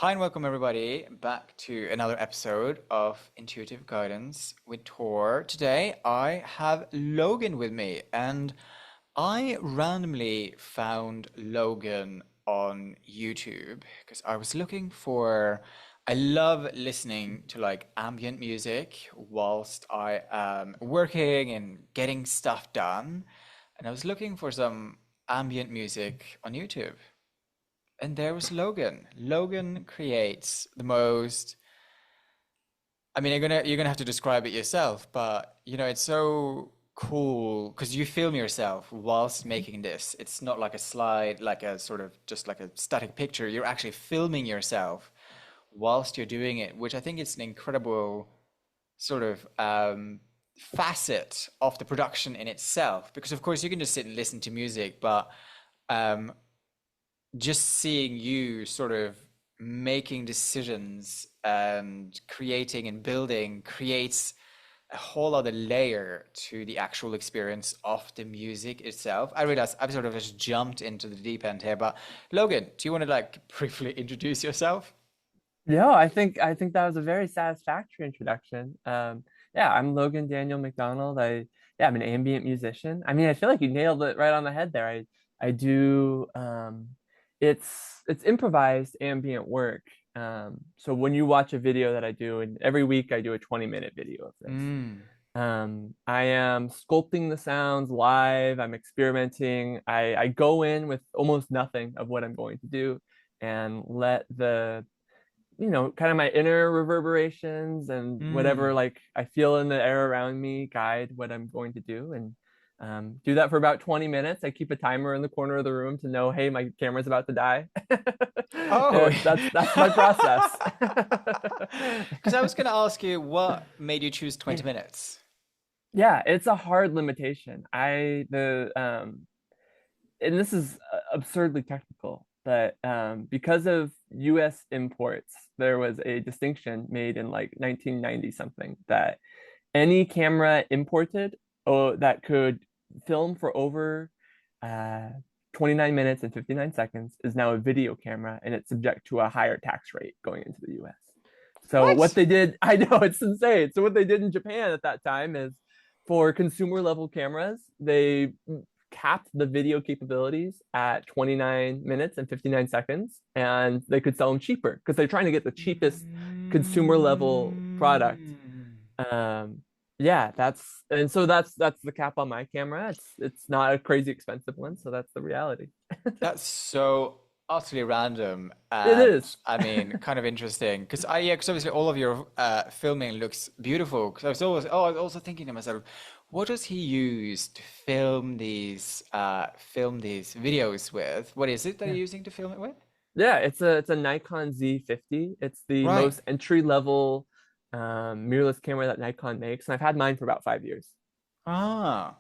Hi and welcome everybody back to another episode of Intuitive Guidance with Tor. Today I have Logan with me and I randomly found Logan on YouTube because I was looking for I love listening to like ambient music whilst I am working and getting stuff done. And I was looking for some ambient music on YouTube. And there was Logan. Logan creates the most. I mean, you're gonna have to describe it yourself, but it's so cool because you film yourself whilst making this. It's not like a slide, like a sort of just like a static picture. You're actually filming yourself whilst you're doing it, which I think is an incredible sort of facet of the production in itself. Because of course you can just sit and listen to music, but um, just seeing you sort of making decisions and creating and building creates a whole other layer to the actual experience of the music itself. I realize I've sort of just jumped into the deep end here, but Logan, do you want to like briefly introduce yourself? No, I think that was a very satisfactory introduction. Yeah, I'm Logan Daniel McDonald. I'm an ambient musician. I mean, I feel like you nailed it right on the head there. I do it's improvised ambient work. So when you watch a video that I do, and every week I do a 20-minute video of this. Mm. I am sculpting the sounds live. I'm experimenting. I go in with almost nothing of what I'm going to do and let kind of my inner reverberations and whatever Mm. like I feel in the air around me guide what I'm going to do and do that for about 20 minutes. I keep a timer in the corner of the room to know, hey, my camera's about to die. Oh, And that's my process. because I was going to ask you what made you choose 20 minutes? Yeah, it's a hard limitation. I the and this is absurdly technical, but because of US imports, there was a distinction made in like 1990 something that any camera imported that could film for over uh, 29 minutes and 59 seconds is now a video camera and it's subject to a higher tax rate going into the US. So what What? they did, I know it's insane. So what they did in Japan at that time is for consumer level cameras, they capped the video capabilities at 29 minutes and 59 seconds and they could sell them cheaper because they're trying to get the cheapest consumer level product. Mm. um yeah, that's the cap on my camera. It's not a crazy expensive one, so that's the reality. That's so utterly random It and is. I mean kind of interesting because because obviously all of your filming looks beautiful. Because I was also thinking to myself, what does he use to film these videos with? What is it that Yeah, you're using to film it with? yeah, it's a Nikon Z50. It's the Right. most entry level mirrorless camera that Nikon makes, and I've had mine for about 5 years. Ah.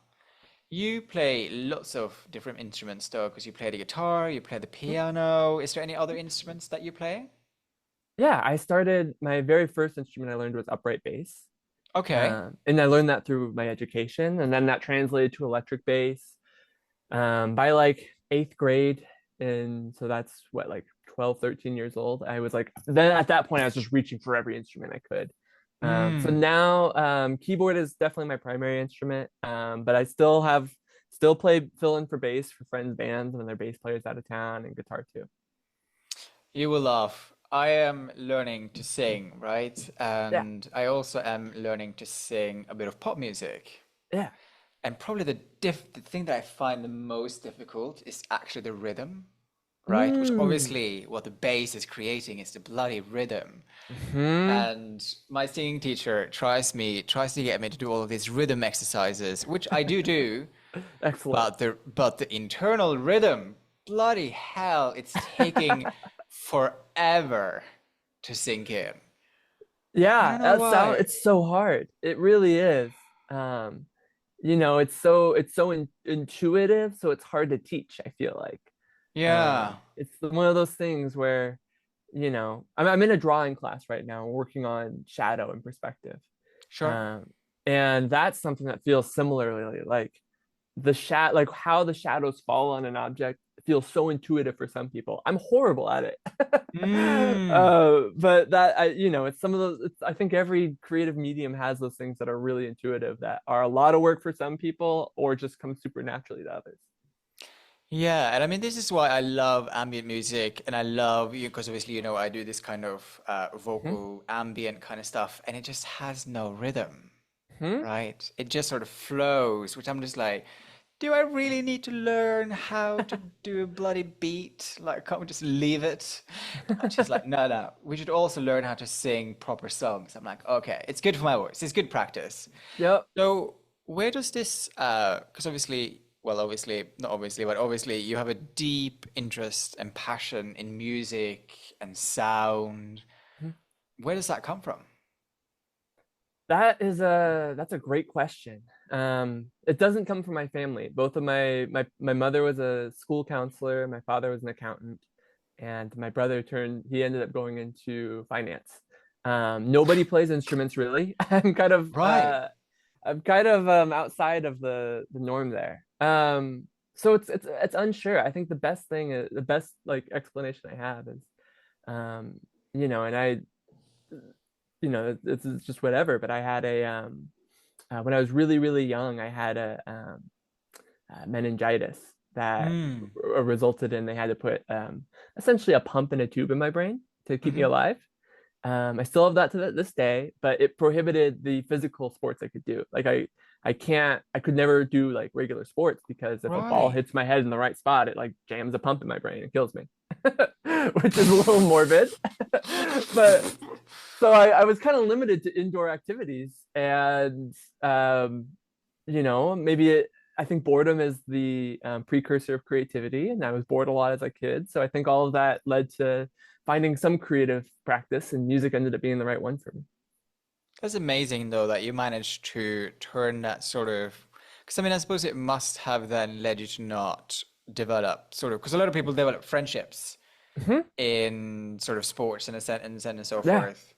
You play lots of different instruments though, because you play the guitar, you play the piano. Is there any other instruments that you play? Yeah, I started my very first instrument I learned was upright bass. Okay. And I learned that through my education, and then that translated to electric bass. By like eighth grade, and so that's what, like 12, 13 years old. I was like, then at that point, I was just reaching for every instrument I could. So Mm. now keyboard is definitely my primary instrument, but I still play fill in for bass for friends' bands when their bass players out of town, and guitar too. You will laugh. I am learning to sing, right? Yeah, And I also am learning to sing a bit of pop music. yeah. And probably the thing that I find the most difficult is actually the rhythm, right? Which Mm. obviously what the bass is creating is the bloody rhythm. Hmm. And my singing teacher tries to get me to do all of these rhythm exercises, which I do, Excellent. but the internal rhythm, bloody hell, it's taking forever to sink in. I Yeah, don't know why. it's so hard. It really is. Um, it's so intuitive, so it's hard to teach, I feel like. Yeah, It's one of those things where, I'm in a drawing class right now, working on shadow and perspective. sure. Um, and that's something that feels similarly like like how the shadows fall on an object feels so intuitive for some people. I'm horrible at it. Mm. But that it's some of those. I think every creative medium has those things that are really intuitive that are a lot of work for some people or just come super naturally to others. Yeah, and I mean this is why I love ambient music, and I love you because obviously I do this kind of Hmm. vocal ambient kind of stuff, and it just has no rhythm, Hmm. right? It just sort of flows, which I'm just like, do I really need to learn how to do a bloody beat? Like, can't we just leave it? And she's like, no, no, we should also learn how to sing proper songs. I'm like, okay, it's good for my voice. It's good practice. Yep. So where does this, because obviously, well, obviously, not obviously, but obviously you have a deep interest and passion in music and sound. Where does that come from? That's a great question. It doesn't come from my family. Both of my mother was a school counselor, my father was an accountant, and my brother he ended up going into finance. Nobody plays instruments really. Right. I'm kind of outside of the norm there. So it's unsure. I think the best like explanation I have is um, and it's just whatever. But I had when I was really really young, I had a meningitis that Mm. resulted in they had to put essentially a pump in a tube in my brain to keep me Hmm. alive. I still have that to this day, but it prohibited the physical sports I could do. I could never do like regular sports because if a ball Right. hits my head in the right spot, it like jams a pump in my brain and kills me, which is a little morbid. But so I was kind of limited to indoor activities, and maybe I think boredom is the precursor of creativity, and I was bored a lot as a kid. So I think all of that led to finding some creative practice, and music ended up being the right one for me. That's amazing though that you managed to turn that sort of, because I mean, I suppose it must have then led you to not develop sort of, because a lot of people develop friendships Mhm. in sort of sports in a sense and so Yeah, forth.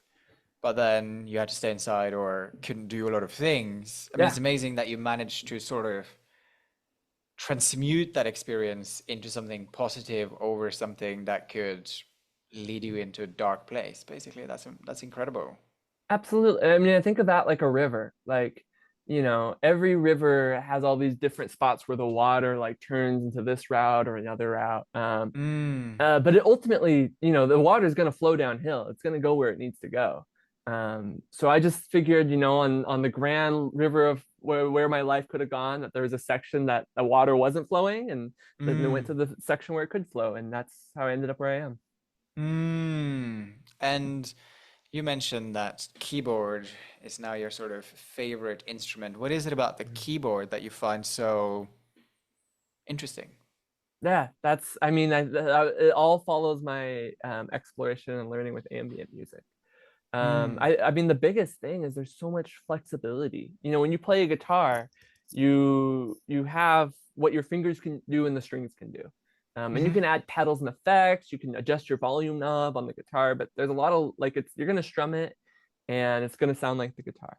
But then you had to stay inside or couldn't do a lot of things. I mean, it's yeah, amazing that you managed to sort of transmute that experience into something positive over something that could lead you into a dark place. Basically, that's incredible. absolutely. I mean, I think of that like a river. Every river has all these different spots where the water like turns into this route or another route. Mm. But it ultimately, the water is going to flow downhill. It's going to go where it needs to go. So I just figured, on the grand river of where my life could have gone, that there was a section that the water wasn't flowing, and then it went Mm. to the section where it could flow, and that's how I ended up where I am. Mm. And you mentioned that keyboard is now your sort of favorite instrument. What is it about the keyboard that you find so interesting? Yeah, I mean, it all follows my exploration and learning with ambient music. Mm. I mean, the biggest thing is there's so much flexibility. When you play a guitar, you have what your fingers can do and the strings can do. And you Hmm. can add pedals and effects. You can adjust your volume knob on the guitar, but there's a lot of like you're gonna strum it, and it's gonna sound like the guitar.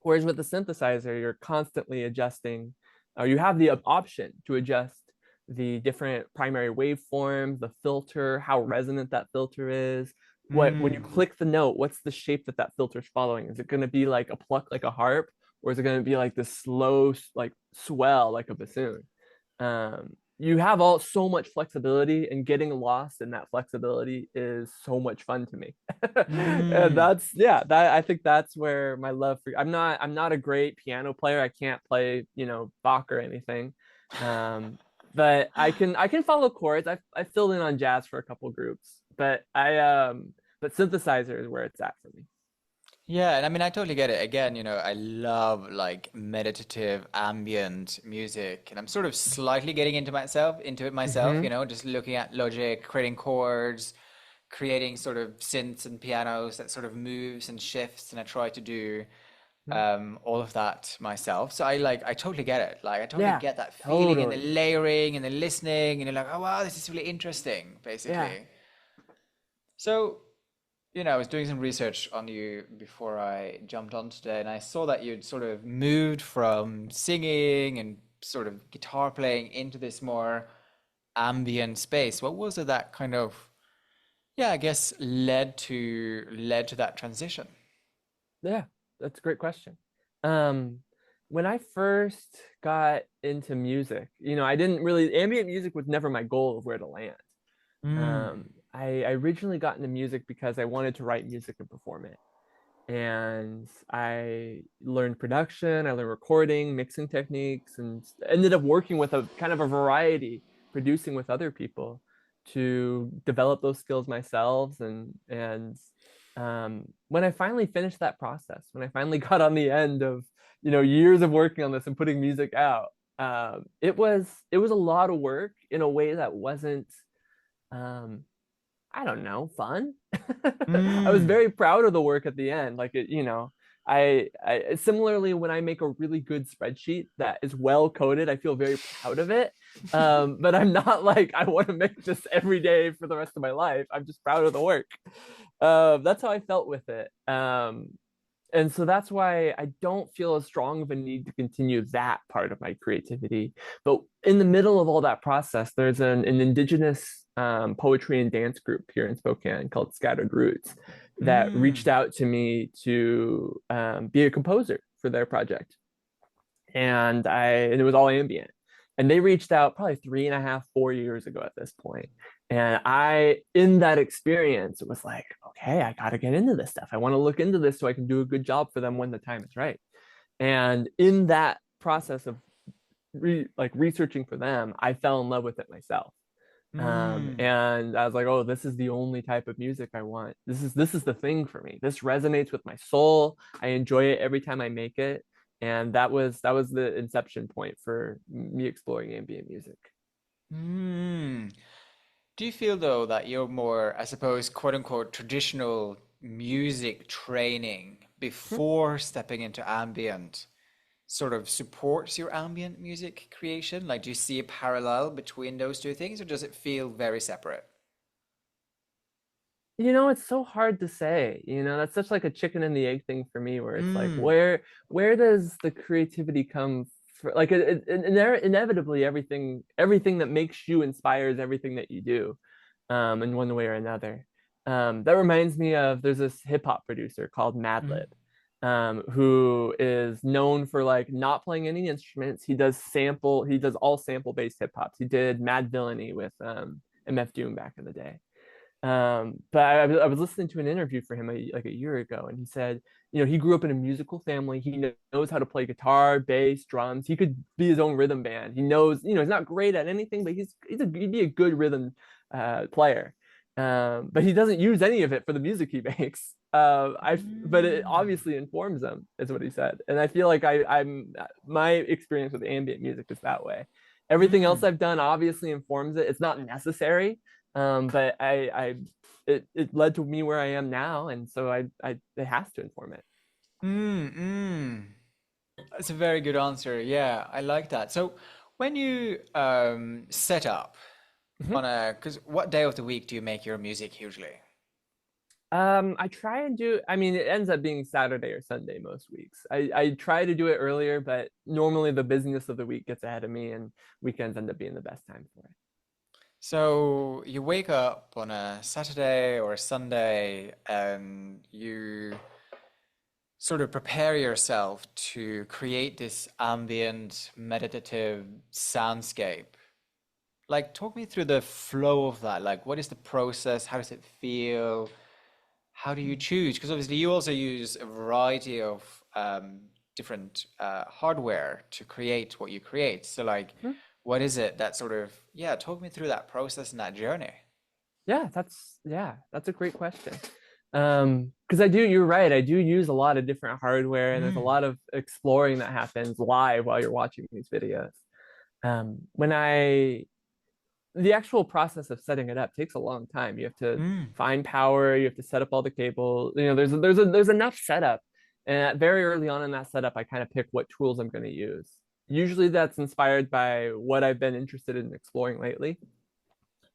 Whereas with the synthesizer, you're constantly adjusting, or you have the option to adjust the different primary waveforms, the filter, how resonant that filter is. When you Mm. click the note, what's the shape that filter is following? Is it going to be like a pluck like a harp, or is it going to be like this slow like swell like a bassoon? You have all so much flexibility, and getting lost in that flexibility is so much fun to me. And Mm. I think that's where my love for I'm not a great piano player. I can't play Bach or anything, um but I can follow chords. I filled in on jazz for a couple groups, but synthesizer is where it's at for me. Yeah, and I mean, I totally get it. Again, I love like meditative ambient music, and I'm sort of slightly getting into it myself, Hmm. just looking at Logic, creating chords, creating sort of synths and pianos that sort of moves and shifts, and I try to do all of that myself. So I totally get it. Like I totally Yeah, get that feeling and the totally. layering and the listening, and you're like, oh wow, this is really interesting, Yeah. basically. So. I was doing some research on you before I jumped on today, and I saw that you'd sort of moved from singing and sort of guitar playing into this more ambient space. What was it that kind of, yeah, I guess led to that transition? Yeah, that's a great question. Um, when I first got into music, I didn't really, ambient music was never my goal of where to land. Mm. I originally got into music because I wanted to write music and perform it. And I learned production, I learned recording, mixing techniques, and ended up working with a kind of a variety, producing with other people to develop those skills myself. And when I finally finished that process, when I finally got on the end of years of working on this and putting music out, it was a lot of work in a way that wasn't um, I don't know, fun. I was Mm. very proud of the work at the end. Like I similarly when I make a really good spreadsheet that is well coded, I feel very proud of it. But I'm not like I want to make this every day for the rest of my life. I'm just proud of the work. That's how I felt with it. And so that's why I don't feel as strong of a need to continue that part of my creativity. But in the middle of all that process, there's an indigenous poetry and dance group here in Spokane called Scattered Roots that reached Mm. out to me to be a composer for their project, and it was all ambient. And they reached out probably 3.5, 4 years ago at this point. And in that experience, it was like, okay, I got to get into this stuff. I want to look into this so I can do a good job for them when the time is right. And in that process of researching for them, I fell in love with it myself. Mm. And I was like, oh, this is the only type of music I want. This is the thing for me. This resonates with my soul. I enjoy it every time I make it. And that was the inception point for me exploring ambient music. Mm. Do you feel though that your more, I suppose, quote unquote, traditional music training before stepping into ambient sort of supports your ambient music creation? Like, do you see a parallel between those two things, or does it feel very separate? It's so hard to say. That's such like a chicken and the egg thing for me, where it's like, Mm. where does the creativity come for? Like, inevitably, everything that makes you inspires everything that you do, in one way or another. That reminds me of there's this hip hop producer called Mm. Madlib, who is known for like not playing any instruments. He does all sample based hip hops. He did Mad Villainy with MF Doom back in the day. But I was listening to an interview for him like a year ago, and he said, he grew up in a musical family. He knows how to play guitar, bass, drums. He could be his own rhythm band. He knows, he's not great at anything, but he'd be a good rhythm player. But he doesn't use any of it for the music he makes. But it Mm. obviously informs him, is what he said. And I feel like I'm my experience with ambient music is that way. Everything else Mm. I've done obviously informs it. It's not necessary, but it led to me where I am now, and so I it has to inform it. Mm. Mm. That's a very good answer. Yeah, I like that. So when you set up Mhm. on a, because what day of the week do you make your music usually? I try and do. I mean, it ends up being Saturday or Sunday most weeks. I try to do it earlier, but normally the business of the week gets ahead of me, and weekends end up being the best time for it. So you wake up on a Saturday or a Sunday and you sort of prepare yourself to create this ambient meditative soundscape. Like, talk me through the flow of that. Like, what is the process? How does it feel? How do you choose? Because obviously, you also use a variety of different hardware to create what you create. So, like, Mhm. what is it that sort of, yeah, talk me through that process and that journey. Yeah, that's a great question. Because you're right, I do use a lot of different hardware, and there's a Mm, lot of exploring that happens live while you're watching these videos. When I The actual process of setting it up takes a long time. You have to mm, find power, you have to set up all the cables. There's enough setup. And very early on in that setup, I kind of pick what tools I'm going to use. Usually that's inspired by what I've been interested in exploring lately.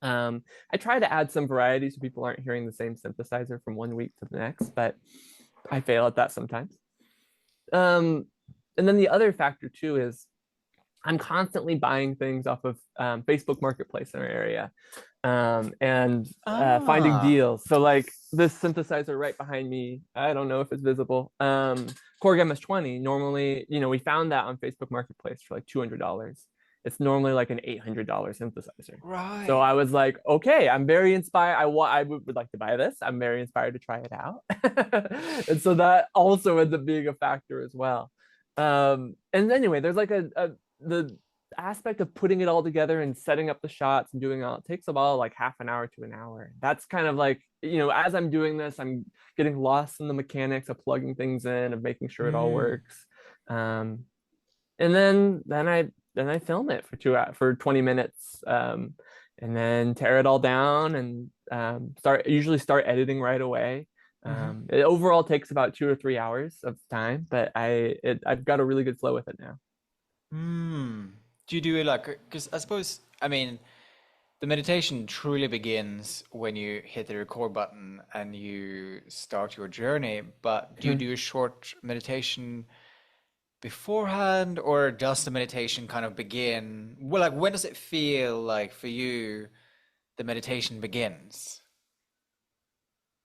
I try to add some variety so people aren't hearing the same synthesizer from one week to the next, but I fail at that sometimes. Um, and then the other factor too is I'm constantly buying things off of Facebook Marketplace in our area, and finding Ah, deals. So like this synthesizer right behind me, I don't know if it's visible. Korg MS-20. Normally, we found that on Facebook Marketplace for like $200. It's normally like an $800 synthesizer. So right. I was like, okay, I'm very inspired. I would like to buy this. I'm very inspired to try it out. And so that also ends up being a factor as well. And anyway, there's like the aspect of putting it all together and setting up the shots and doing it all, it takes about like half an hour to an hour. That's kind of like, as I'm doing this, I'm getting lost in the mechanics of plugging things in, of making sure it all Mm, works. Um, and then I film it for 20 minutes, and then tear it all down and start editing right away. hmm It overall takes about 2 or 3 hours of time, but I've got a really good flow with it now. Mm. Do you do it like, because I suppose, I mean, the meditation truly begins when you hit the record button and you start your journey, but do you do a short meditation beforehand, or does the meditation kind of begin? Well, like when does it feel like for you the meditation begins?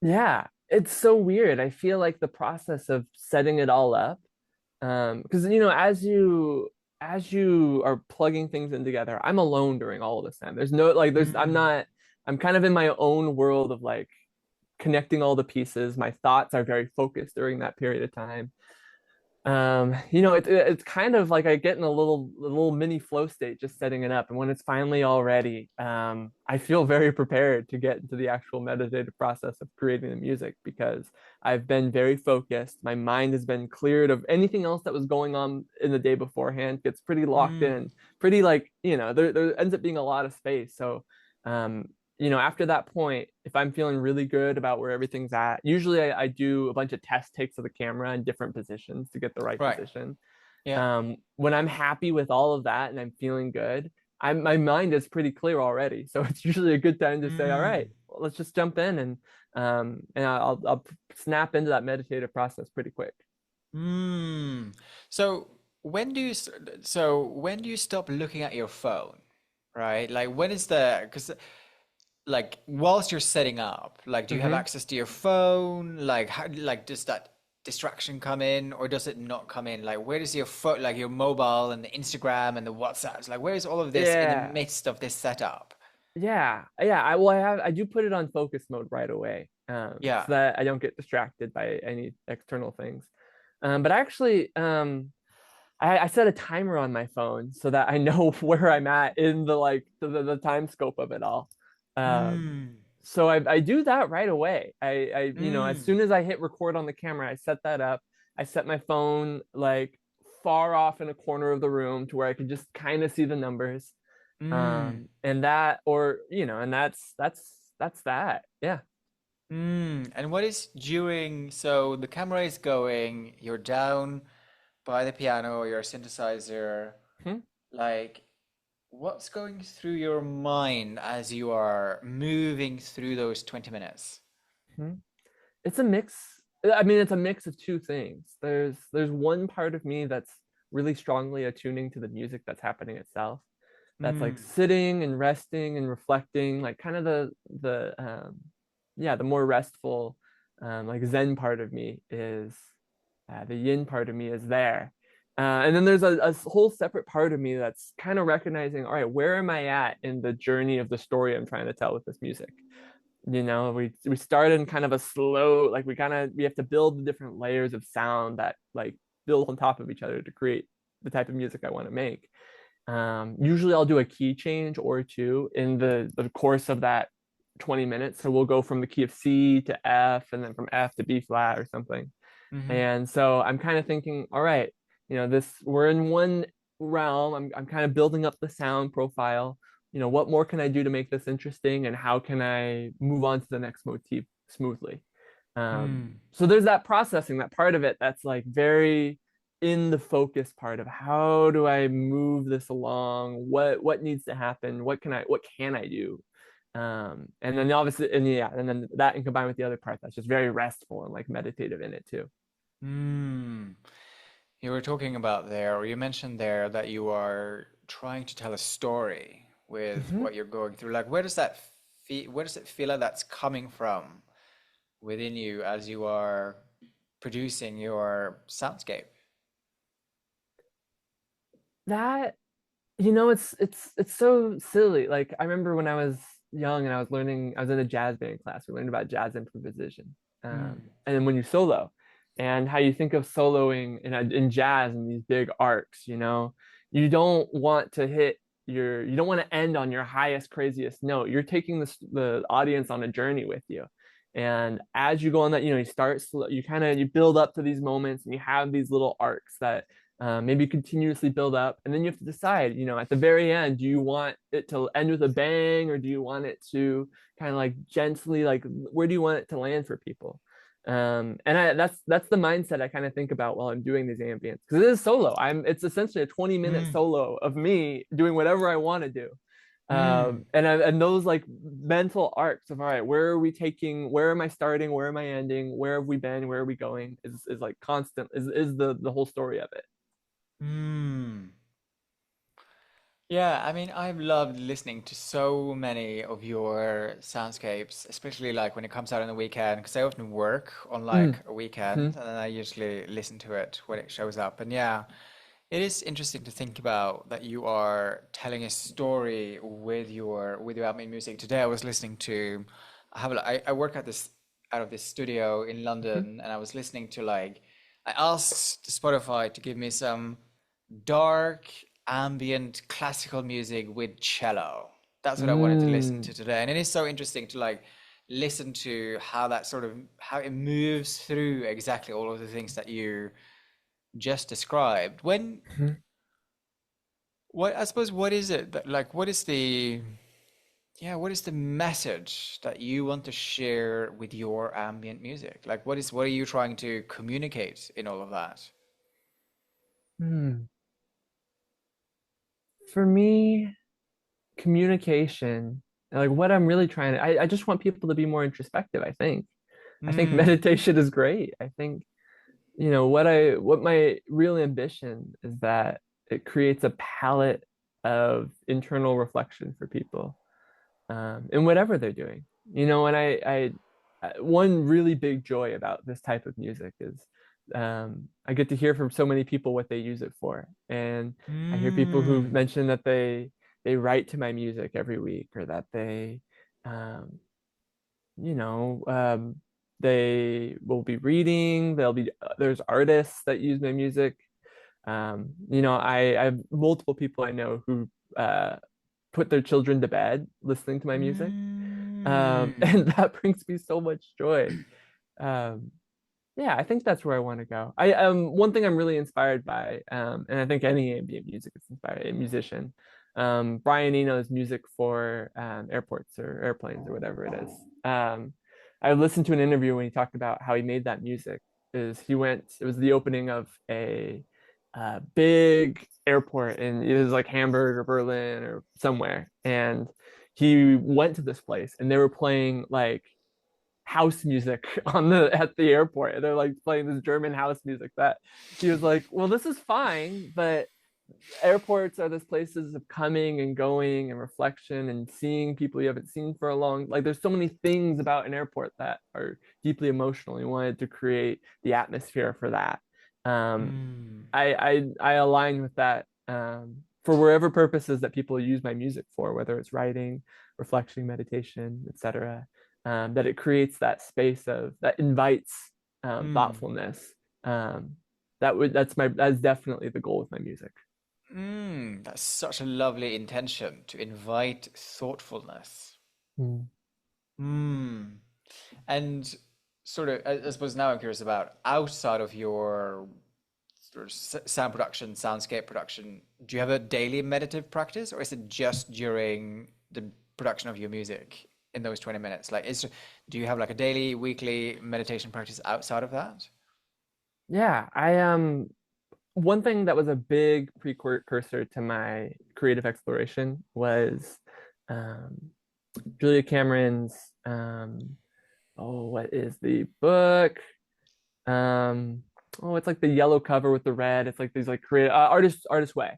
Yeah, it's so weird. I feel like the process of setting it all up, because as you are plugging things in together, I'm alone during all of this time. There's no like there's I'm Mm, not I'm kind of in my own world of like connecting all the pieces. My thoughts are very focused during that period of time. It's kind of like I get in a little mini flow state just setting it up, and when it's finally all ready, I feel very prepared to get into the actual meditative process of creating the music because I've been very focused. My mind has been cleared of anything else that was going on in the day beforehand. Gets pretty locked mm, in, pretty like there ends up being a lot of space. So um, after that point, if I'm feeling really good about where everything's at, usually I do a bunch of test takes of the camera in different positions to get the right right. position. Yeah. When I'm happy with all of that and I'm feeling good, my mind is pretty clear already. So it's usually a good time to say, all right, Mm, well, let's just jump in and I'll snap into that meditative process pretty quick. mm. So when do you stop looking at your phone? Right? Like when is the, because like whilst you're setting up, like do you have Mm-hmm. access to your phone? Like how, like does that distraction come in or does it not come in? Like where does your phone, like your mobile and the Instagram and the WhatsApps, like where is all of this in the Yeah. midst of this setup? Yeah. I do put it on focus mode right away, Yeah. so that I don't get distracted by any external things. But actually, I set a timer on my phone so that I know where I'm at in the time scope of it all. Um, Mm, so I do that right away. As mm, soon as I hit record on the camera, I set that up. I set my phone like far off in a corner of the room to where I can just kind of see the numbers. mm, And that, or and that's that. Yeah. mm. And what is during, so the camera is going, you're down by the piano or your synthesizer, Hmm. like what's going through your mind as you are moving through those 20 minutes? Hmm. It's a mix. I mean, it's a mix of two things. There's one part of me that's really strongly attuning to the music that's happening itself. That's like Mm, sitting and resting and reflecting, like kind of the more restful, like Zen part of me is the yin part of me is there. And then there's a whole separate part of me that's kind of recognizing, all right, where am I at in the journey of the story I'm trying to tell with this music? We start in kind of a slow, like we have to build the different layers of sound that like build on top of each other to create the type of music I want to make. Usually I'll do a key change or two in the course of that 20 minutes. So we'll go from the key of C to F and then from F to B flat or something. hmm And so I'm kind of thinking, all right, this we're in one realm. I'm kind of building up the sound profile. What more can I do to make this interesting, and how can I move on to the next motif smoothly? mm, So there's that processing, that part of it that's like very in the focus part of how do I move this along? What needs to happen? What can I do? And then obviously, and yeah, and then that and combined with the other part that's just very restful and like meditative in it too. mm. You were talking about there, or you mentioned there that you are trying to tell a story with Hmm. what you're going through. Like, where does it feel like that's coming from within you as you are producing your soundscape? That it's so silly. Like I remember when I was young and I was in a jazz band class. We learned about jazz improvisation, Mm. and then when you solo, and how you think of soloing in jazz and these big arcs. You don't want to you don't want to end on your highest, craziest note. You're taking the audience on a journey with you. And as you go on that, you start slow, you build up to these moments, and you have these little arcs that maybe continuously build up, and then you have to decide, at the very end, do you want it to end with a bang, or do you want it to kind of like gently, like where do you want it to land for people? That's the mindset I kind of think about while I'm doing these ambients, because it is solo. It's essentially a 20-minute Mm. solo of me doing whatever I want to do. Mm. And those like mental arcs of, all right, where are we taking, where am I starting, where am I ending, where have we been, where are we going, is like constant, is the whole story of it. Mm. Yeah, I mean, I've loved listening to so many of your soundscapes, especially like when it comes out on the weekend, because I often work on like Mm. a Hmm. weekend, and then I usually listen to it when it shows up. And yeah, it is interesting to think about that you are telling a story with your ambient music. Today, I was listening to, I work at this out of this studio in Hmm. London, and I was listening to like, I asked Spotify to give me some dark ambient classical music with cello. That's what I wanted to listen Mm. to today. And it is so interesting to like listen to how that sort of how it moves through exactly all of the things that you just described. When Hmm. what I suppose what is it that like what is the message that you want to share with your ambient music? Like what are you trying to communicate in all of that? Hmm. For me, communication, like what I'm really trying to, I just want people to be more introspective, I think. I think Mm. meditation is great. I think, what my real ambition is that it creates a palette of internal reflection for people, in whatever they're doing. And one really big joy about this type of music is, I get to hear from so many people what they use it for, and I hear people who Mm. mention that they write to my music every week, or that um, you know, they will be reading. There's artists that use my music. I have multiple people I know who put their children to bed listening to my music, Mm. and that brings me so much joy. Um, yeah, I think that's where I want to go. I One thing I'm really inspired by, and I think any ambient music is inspired a musician. Brian Eno's music for airports or airplanes or whatever it is. I listened to an interview when he talked about how he made that music. It was the opening of a big airport, and it was like Hamburg or Berlin or somewhere, and he went to this place and they were playing like house music on the at the airport. And they're like playing this German house music that he was like, well, this is fine, but airports are these places of coming and going and reflection and seeing people you haven't seen for a long, like there's so many things about an airport that are deeply emotional. He wanted to create the atmosphere for that. um Mm. I align with that, for wherever purposes that people use my music for, whether it's writing, reflection, meditation, etc. That it creates that space of that invites Mm. thoughtfulness. Um, that's definitely the goal with my music. Mm. That's such a lovely intention to invite thoughtfulness. Mm. Mm. And sort of, I suppose now I'm curious about outside of your sort of sound production, soundscape production, do you have a daily meditative practice, or is it just during the production of your music in those 20 minutes? Do you have like a daily, weekly meditation practice outside of that? Yeah, I one thing that was a big precursor to my creative exploration was um, Julia Cameron's, what is the book? Um, oh, it's like the yellow cover with the red. It's like these like creative artist way.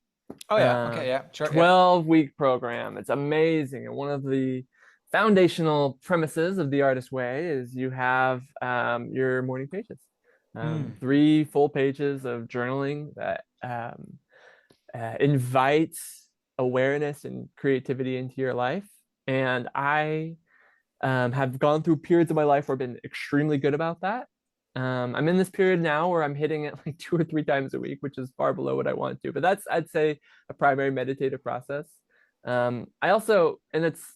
Oh yeah, okay, yeah, sure, yeah. 12-week program. It's amazing. And one of the foundational premises of the artist way is you have your morning pages. Mm. 3 full pages of journaling that invites awareness and creativity into your life. And I have gone through periods of my life where I've been extremely good about that. I'm in this period now where I'm hitting it like 2 or 3 times a week, which is far below what I want to. But that's, I'd say, a primary meditative process. I also, and it's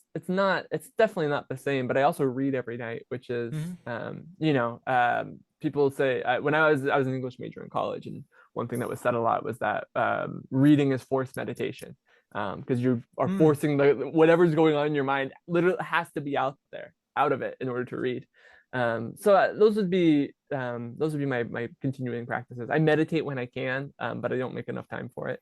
definitely not the same, but I also read every night, which is, Mhm. people say when I was an English major in college, and one thing that was said a lot was that reading is forced meditation, because you are Mm. forcing the whatever's going on in your mind literally has to be out of it in order to read. So those would be my continuing practices. I meditate when I can, but I don't make enough time for it.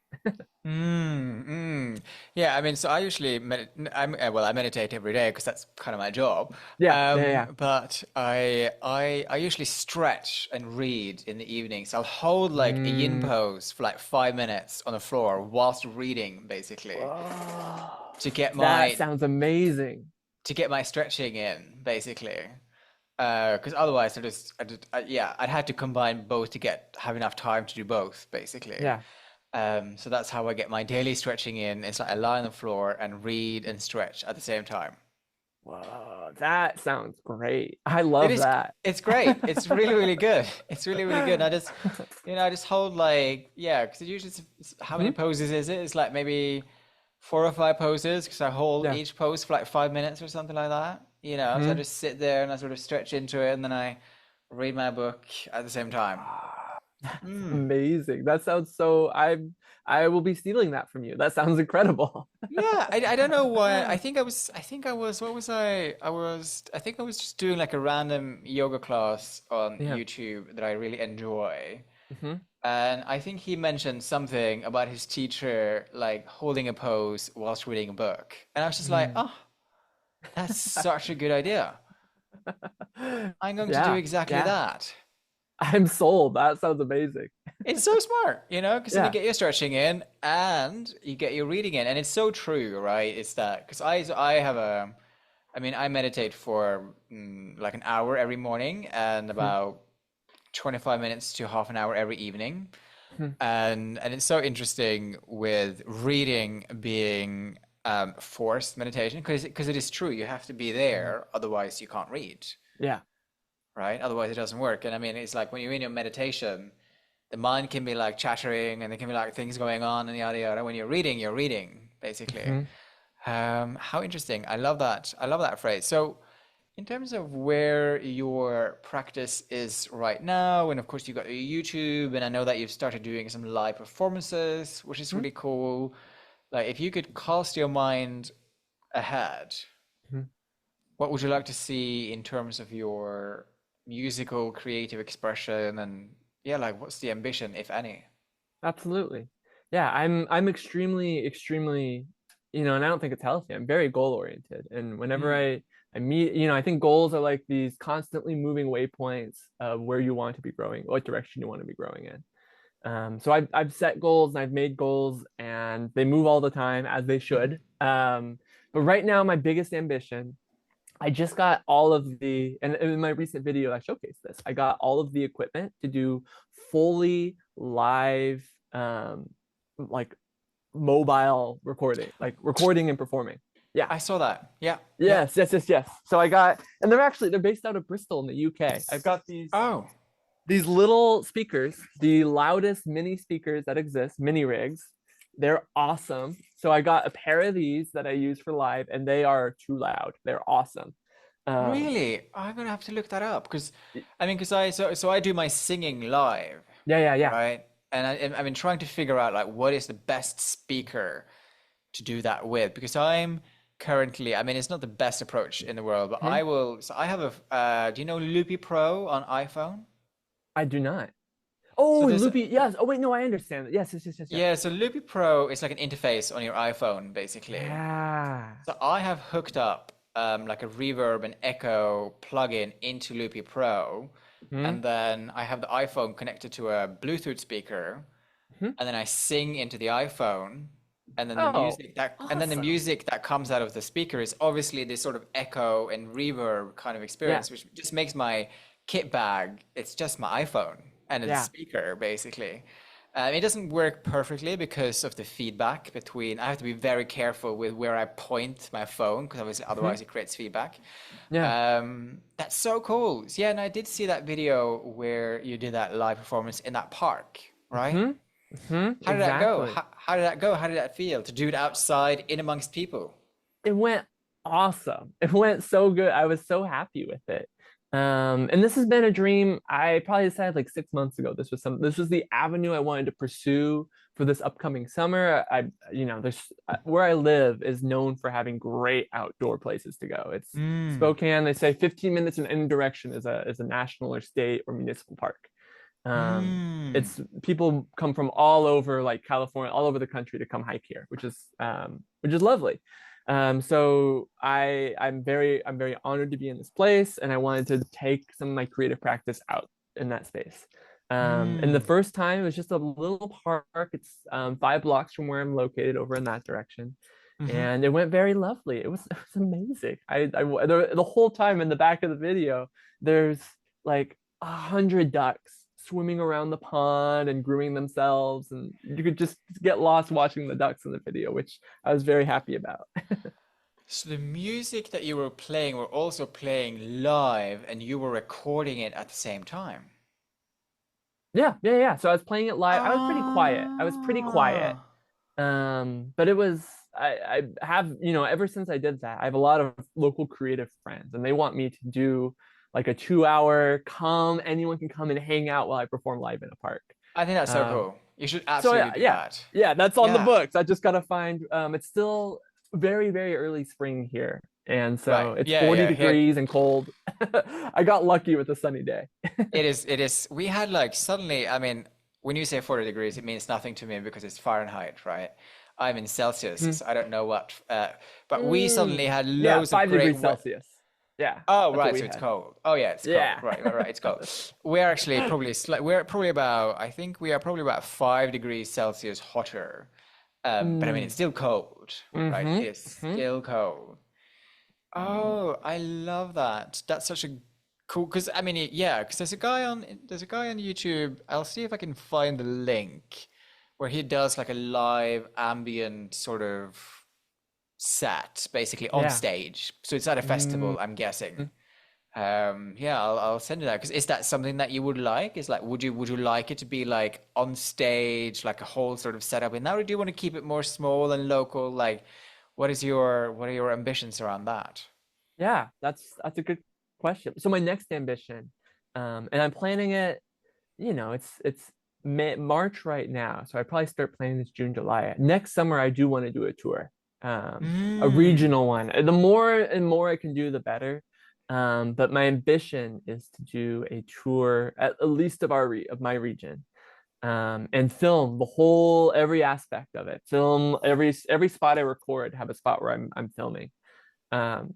Mm, mm. Yeah, I mean, so I usually well, I meditate every day because that's kind of my job. Yeah, yeah, yeah. But I usually stretch and read in the evenings. I'll hold like a yin Mm. pose for like 5 minutes on the floor whilst reading, basically, Oh, to get that my sounds amazing. stretching in, basically. Because otherwise, yeah, I'd had to combine both to have enough time to do both, basically. Yeah. So that's how I get my daily stretching in. It's like I lie on the floor and read and stretch at the same time. Whoa, that sounds great. I It love is, that. it's great. It's really, really good. It's really, really good. And I just hold like, yeah, because it usually, how many Hmm? poses is it? It's like maybe 4 or 5 poses because I hold Yeah. each pose for like 5 minutes or something like that. So I Hmm. just sit there and I sort of stretch into it and then I read my book at the same time. That's Mm. amazing. That sounds so I will be stealing that from you. That sounds incredible. Yeah, I don't know why. What was I think I was just doing like a random yoga class on Yeah. YouTube that I really enjoy. Hmm. And I think he mentioned something about his teacher like holding a pose whilst reading a book. And I was just like, Mm. oh, that's such a good idea. I'm going to do Yeah, exactly yeah. that. I'm sold. That sounds amazing. It's so smart, because then you Yeah. get your stretching in and you get your reading in. And it's so true, right? It's that because I have I mean, I meditate for like an hour every morning and Mhm. about 25 minutes to half an hour every evening. Mhm. And it's so interesting with reading being forced meditation because it is true. You have to be Mhm. there, otherwise you can't read, Yeah. right? Otherwise it doesn't work. And I mean, it's like when you're in your meditation, the mind can be like chattering and there can be like things going on and yada yada. When you're reading, basically. Mhm. How interesting. I love that. I love that phrase. So, in terms of where your practice is right now, and of course you've got your YouTube, and I know that you've started doing some live performances, which is Mhm. really cool. Like, if you could cast your mind ahead, Mhm. what would you like to see in terms of your musical creative expression? And yeah, like, what's the ambition, if any? Absolutely. Yeah, I'm extremely, extremely, and I don't think it's healthy. I'm very goal oriented. And whenever Mm, I meet, I think goals are like these constantly moving waypoints of where you want to be growing, what direction you want to be growing in. So I've set goals and I've made goals and they move all the time as they mhm. should. But right now, my biggest ambition, I just got all of and in my recent video, I showcased this. I got all of the equipment to do fully live, like mobile recording, like recording and performing. Yeah. I saw that. Yeah, yeah. Yes, yes, yes, yes. So and they're based out of Bristol in the UK. I've got Oh, these little speakers, the loudest mini speakers that exist, mini rigs. They're awesome. So I got a pair of these that I use for live, and they are too loud. They're awesome. Um, really? I'm gonna have to look that up because, I mean, because so I do my singing live, yeah, yeah, yeah. right? And I've been trying to figure out like what is the best speaker to do that with because I'm currently, I mean, it's not the best approach in the world, but Hmm? I will. So I have do you know Loopy Pro on iPhone? I do not. So Oh, there's Loopy. Yes. Oh, wait, no, I understand. Yes, yes, yes, yes, yes. yeah, so Loopy Pro is like an interface on your iPhone basically. Yeah. So I have hooked up like a reverb and echo plugin into Loopy Pro, Hmm. and then I have the iPhone connected to a Bluetooth speaker, Hmm. and then I sing into the iPhone, and then Oh, the awesome. music that comes out of the speaker is obviously this sort of echo and reverb kind of Yeah. experience, which just makes my kit bag, it's just my iPhone and a Yeah. speaker basically. It doesn't work perfectly because of the feedback between. I have to be very careful with where I point my phone because obviously Hmm. otherwise it creates feedback. Yeah. That's so cool. So, yeah, and I did see that video where you did that live performance in that park, right? Hmm. Hmm. How did that go? Exactly. How did that go? How did that feel to do it outside in amongst people? It went awesome. It went so good. I was so happy with it. And this has been a dream. I probably decided like 6 months ago. This was the avenue I wanted to pursue for this upcoming summer. There's where I live is known for having great outdoor places to go. It's Mm. Spokane. They say 15 minutes in any direction is a national or state or municipal park. Um, Mm. it's people come from all over like California, all over the country to come hike here, which is lovely. So I'm very honored to be in this place, and I wanted to take some of my creative practice out in that space. And the Mm. first time it was just a little park. It's 5 blocks from where I'm located, over in that direction, Mm-hmm. and it went very lovely. It was amazing. The whole time in the back of the video, there's like 100 ducks swimming around the pond and grooming themselves, and you could just get lost watching the ducks in the video, which I was very happy about. So the music that you were playing were also playing live and you were recording it at the same time. Yeah, yeah, yeah. So I was playing it live. I was pretty quiet. I was pretty quiet. Ah. But it was I have, ever since I did that, I have a lot of local creative friends, and they want me to do like a 2 hour come, anyone can come and hang out while I perform live in a park. I think that's so Um, cool. You should so absolutely yeah, do yeah, that. yeah, that's on the Yeah. books. I just gotta find it's still very, very early spring here. And Right. so it's Yeah, 40 yeah. Here degrees and cold. I got lucky with a sunny day. it is we had like suddenly, I mean, when you say 40 degrees, it means nothing to me because it's Fahrenheit, right? I'm in Celsius, so I don't know what but we suddenly had Yeah, loads of 5 degrees great we Celsius. Yeah, Oh, that's what right, we so it's had. cold. Oh yeah, it's cold. Yeah. Right, right, right, it's cold. We're actually probably we're probably about, I think we are probably about 5 degrees Celsius hotter. But I mean, it's Mm. still cold, right? It Mm-hmm. is Hmm. still cold. Oh, I love that. That's such a cool, because I mean, yeah, because there's a guy on YouTube. I'll see if I can find the link where he does like a live ambient sort of set, basically on Yeah. stage. So it's at a Mm. festival, I'm guessing. Yeah, I'll send you that. Because is that something that you would like? Is like, would you like it to be like on stage, like a whole sort of setup in that, or do you want to keep it more small and local? Like, what are your ambitions around that? Yeah, that's a good question. So my next ambition, and I'm planning it, it's March right now. So I probably start planning this June, July. Next summer, I do want to do a tour, a Mm. regional one. The more and more I can do, the better. But my ambition is to do a tour at least of of my region, and film every aspect of it. Film every spot I record, have a spot where I'm filming. Um,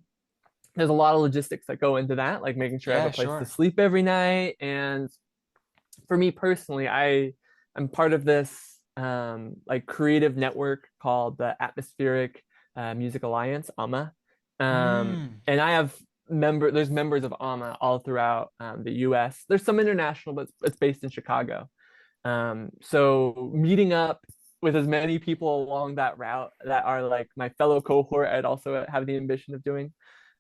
there's a lot of logistics that go into that, like making sure I have a Yeah, place to sure. sleep every night. And for me personally, I'm part of this like creative network called the Atmospheric Music Alliance, AMA. Mm. And I have there's members of AMA all throughout the US. There's some international, but it's based in Chicago. So meeting up with as many people along that route that are like my fellow cohort, I'd also have the ambition of doing.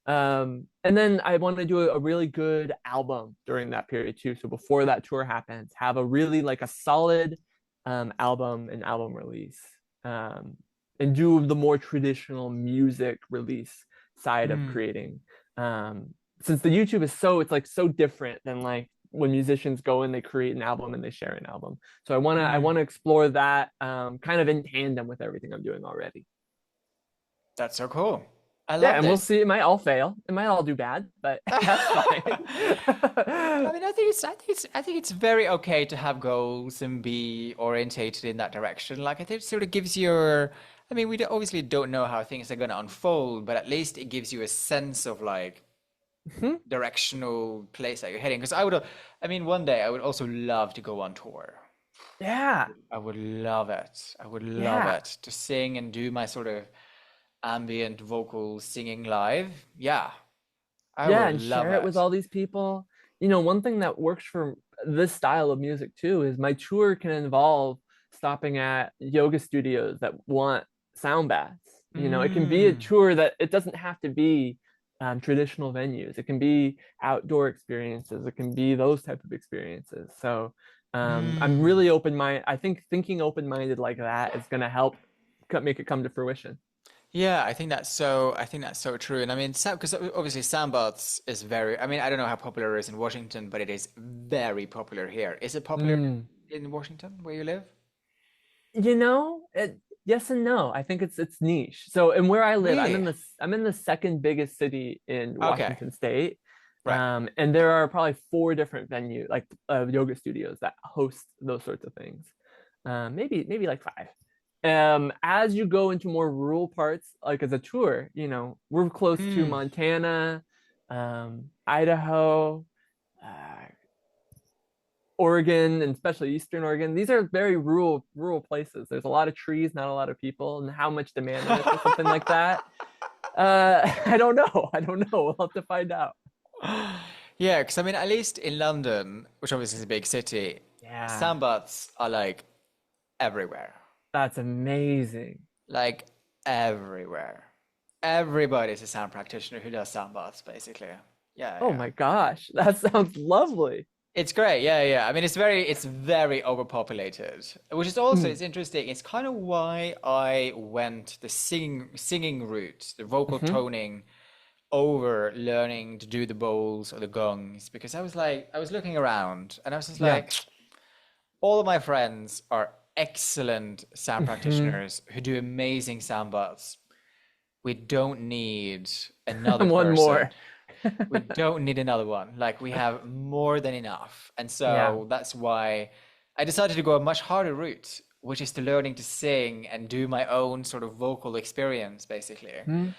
And then I want to do a really good album during that period too. So before that tour happens, have a really like a solid album and album release. Um, and do the more traditional music release side of Mm. creating. Um, since the YouTube is it's like so different than like when musicians go and they create an album and they share an album. So I Mm. wanna explore that kind of in tandem with everything I'm doing already. That's so cool. I Yeah, love and we'll this. see. It might all fail. It might all do bad, but that's fine. I mean, I think it's very okay to have goals and be orientated in that direction. Like, I think it sort of gives your I mean, obviously don't know how things are going to unfold, but at least it gives you a sense of like Mhm. directional place that you're heading. Because I would, I mean, one day I would also love to go on tour. Yeah, I would love it. I would love yeah. it to sing and do my sort of ambient vocal singing live. Yeah, I Yeah, would and love share it with it. all these people. You know, one thing that works for this style of music too is my tour can involve stopping at yoga studios that want sound baths. You know, it can be a Mm, tour that it doesn't have to be traditional venues. It can be outdoor experiences. It can be those type of experiences. So I'm mm. really open-minded. I think thinking open-minded like that is going to help make it come to fruition. Yeah, I think that's so. I think that's so true. And I mean, because obviously sandbaths is very. I mean, I don't know how popular it is in Washington, but it is very popular here. Is it popular Mm. in Washington where you live? You know, yes and no. I think it's niche. So, and where I live, Really? I'm in the second biggest city in Okay, Washington State, right. and there are probably four different venues, like yoga studios that host those sorts of things. Maybe like five. As you go into more rural parts, like as a tour, you know, we're close to Mm, Montana, Idaho, uh, Oregon and especially Eastern Oregon, these are very rural places. There's a lot of trees, not a lot of people, and how much demand there is for something like that. I don't know. I don't know. We'll have to find out. yeah, because I mean, at least in London, which obviously is a big city, Yeah, sandbaths are like everywhere. that's amazing. Like everywhere. Everybody's a sound practitioner who does sound baths, basically. Yeah, Oh yeah. my gosh, that sounds lovely. It's great. Yeah, yeah. I mean, it's very overpopulated, which is also Mm. it's interesting. It's kind of why I went the singing route, the vocal Hmm. toning over learning to do the bowls or the gongs, because I was looking around and I was just Yeah. like, all of my friends are excellent sound Hmm. practitioners who do amazing sound baths. We don't need another One person. more. We don't need another one. Like we have more than enough. And Yeah. so that's why I decided to go a much harder route, which is to learning to sing and do my own sort of vocal experience, basically. Mm.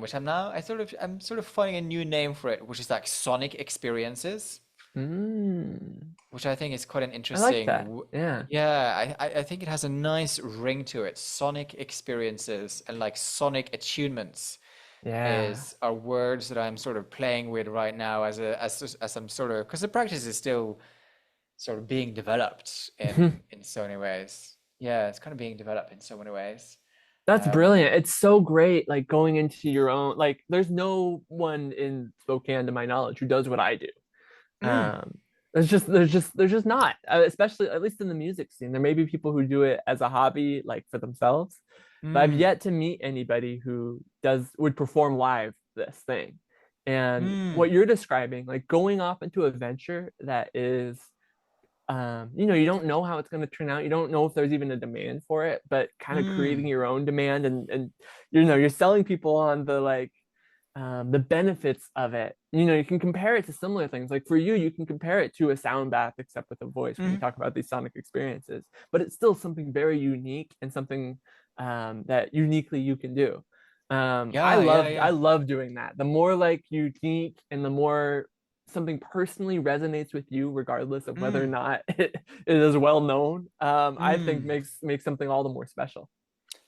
Which I'm sort of finding a new name for it, which is like sonic experiences, Mm. which I think is quite an I like interesting. that. Yeah. Yeah, I think it has a nice ring to it. Sonic experiences and like sonic attunements Yeah. is are words that I'm sort of playing with right now as I'm sort of because the practice is still sort of being developed in so many ways. Yeah, it's kind of being developed in so many ways. That's Um, brilliant. It's so great, like going into your own, like there's no one in Spokane, to my knowledge, who does what I do. mm, Um, there's just not, especially at least in the music scene. There may be people who do it as a hobby, like for themselves, but I've mm, yet to meet anybody who would perform live this thing. And mm, what you're describing, like going off into a venture that is you know, you don't know how it's going to turn out. You don't know if there's even a demand for it, but kind of creating mm, your own demand and you know, you're selling people on the benefits of it. You know, you can compare it to similar things. Like for you, you can compare it to a sound bath, except with a voice when you mm. talk about these sonic experiences. But it's still something very unique and something that uniquely you can do. Yeah, yeah, yeah. I love doing that. The more like unique and the more something personally resonates with you, regardless of whether or Mm, not it is well known, I think mm. makes something all the more special.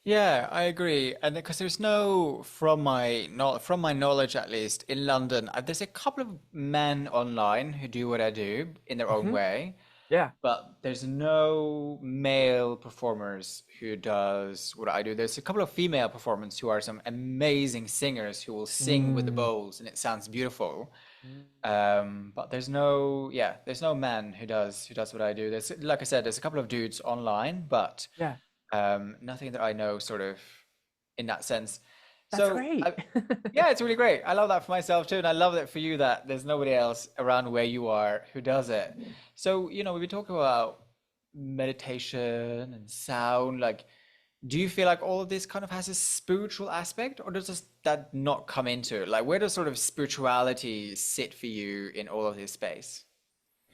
Yeah, I agree. And because there's no, from my knowledge at least, in London, there's a couple of men online who do what I do in their own Hmm. way, Yeah. but there's no male performers who does what I do. There's a couple of female performers who are some amazing singers who will sing with the Mm. bowls and it sounds beautiful. Mm. But there's no man who does what I do. There's, like I said, there's a couple of dudes online, but Yeah, nothing that I know sort of in that sense. that's So great. yeah, it's really great. I love that for myself too, and I love that for you that there's nobody else around where you are who does it. So, you know, we've been talking about meditation and sound. Like, do you feel like all of this kind of has a spiritual aspect, or does that not come into it? Like, where does sort of spirituality sit for you in all of this space?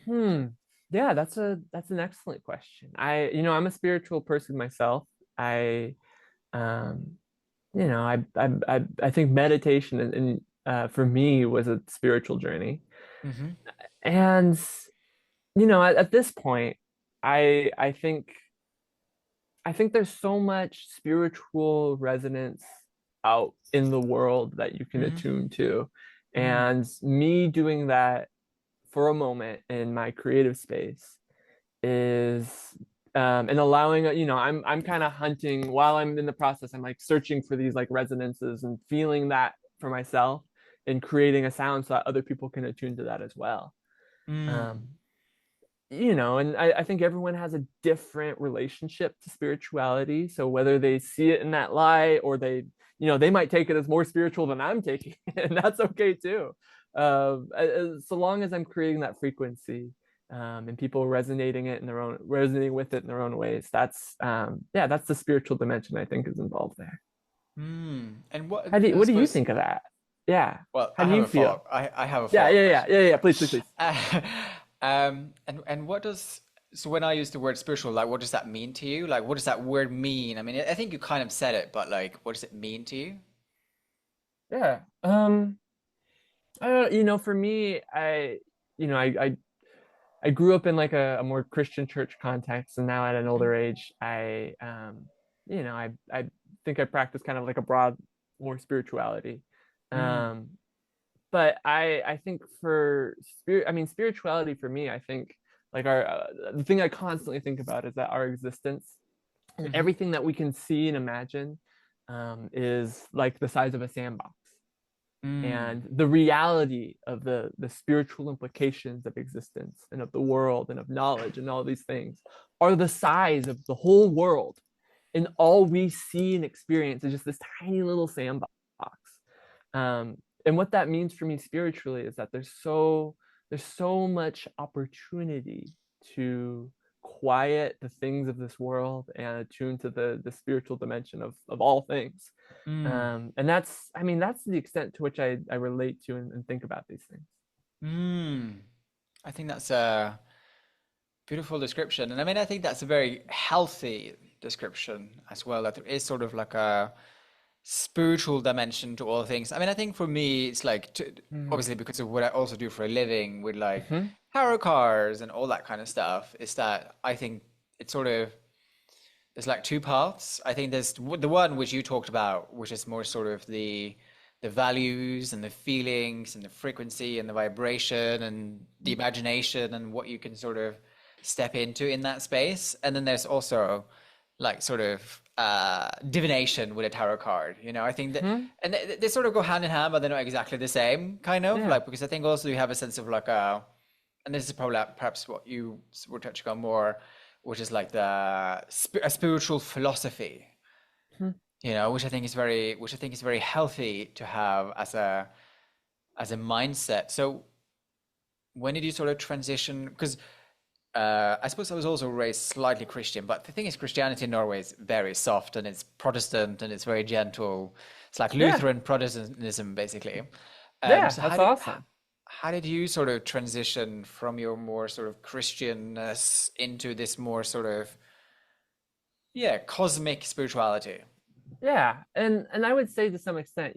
Hmm. Yeah, that's an excellent question. You know, I'm a spiritual person myself. I um, I think meditation for me was a spiritual journey. Mm-hmm. And at this point, I think there's so much spiritual resonance out in the world that you can attune to. Mm-hmm. And me doing that for a moment in my creative space is and allowing I'm kind of hunting while I'm in the process. I'm like searching for these like resonances and feeling that for myself and creating a sound so that other people can attune to that as well. Mm. um and I think everyone has a different relationship to spirituality. So whether they see it in that light or they might take it as more spiritual than I'm taking it, and that's okay too. So long as I'm creating that frequency, and people resonating with it in their own ways, that's the spiritual dimension I think is involved there. Mm. And what I What do you suppose, think of that? Yeah. well, How I do have you a feel? follow-up. I have a Yeah, follow-up yeah, yeah, question. yeah, yeah. Yeah. Please, please, please. And what does so when I use the word spiritual, like what does that mean to you? Like what does that word mean? I mean, I think you kind of said it, but like what does it mean to you? Yeah. For me, you know, I grew up in like a more Christian church context, and now at an older age, I think I practice kind of like a broad, more spirituality. Mm. Um, but I think for spirituality for me, I think like the thing I constantly think about is that our existence and Mm-hmm. everything that we can see and imagine is like the size of a sandbox, Mm. and the reality of the spiritual implications of existence and of the world and of knowledge and all these things are the size of the whole world, and all we see and experience is just this tiny little sandbox. And what that means for me spiritually is that there's so much opportunity to quiet the things of this world and attune to the spiritual dimension of all things. Mm. And that's the extent to which I relate to and think about these things. Mm. I think that's a beautiful description. And I mean, I think that's a very healthy description as well, that there is sort of like a spiritual dimension to all things. I mean, I think for me, it's like Mm-hmm. obviously because of what I also do for a living with like Mm-hmm. tarot cards and all that kind of stuff, is that I think it's sort of there's like two paths. I think there's the one which you talked about, which is more sort of the values and the feelings and the frequency and the vibration and the imagination and what you can sort of step into in that space. And then there's also like sort of divination with a tarot card. You know, I think that Mm-hmm. and they sort of go hand in hand, but they're not exactly the same, kind of Yeah. like because I think also you have a sense of like a and this is probably perhaps what you were touching on more, which is like a spiritual philosophy, Mm-hmm. you know, which I think is very healthy to have as a mindset. So when did you sort of transition? Because I suppose I was also raised slightly Christian, but the thing is, Christianity in Norway is very soft and it's Protestant and it's very gentle. It's like Yeah. Lutheran Protestantism, basically. Yeah. So That's awesome. how did you sort of transition from your more sort of Christianness into this more sort of yeah cosmic spirituality? And I would say to some extent,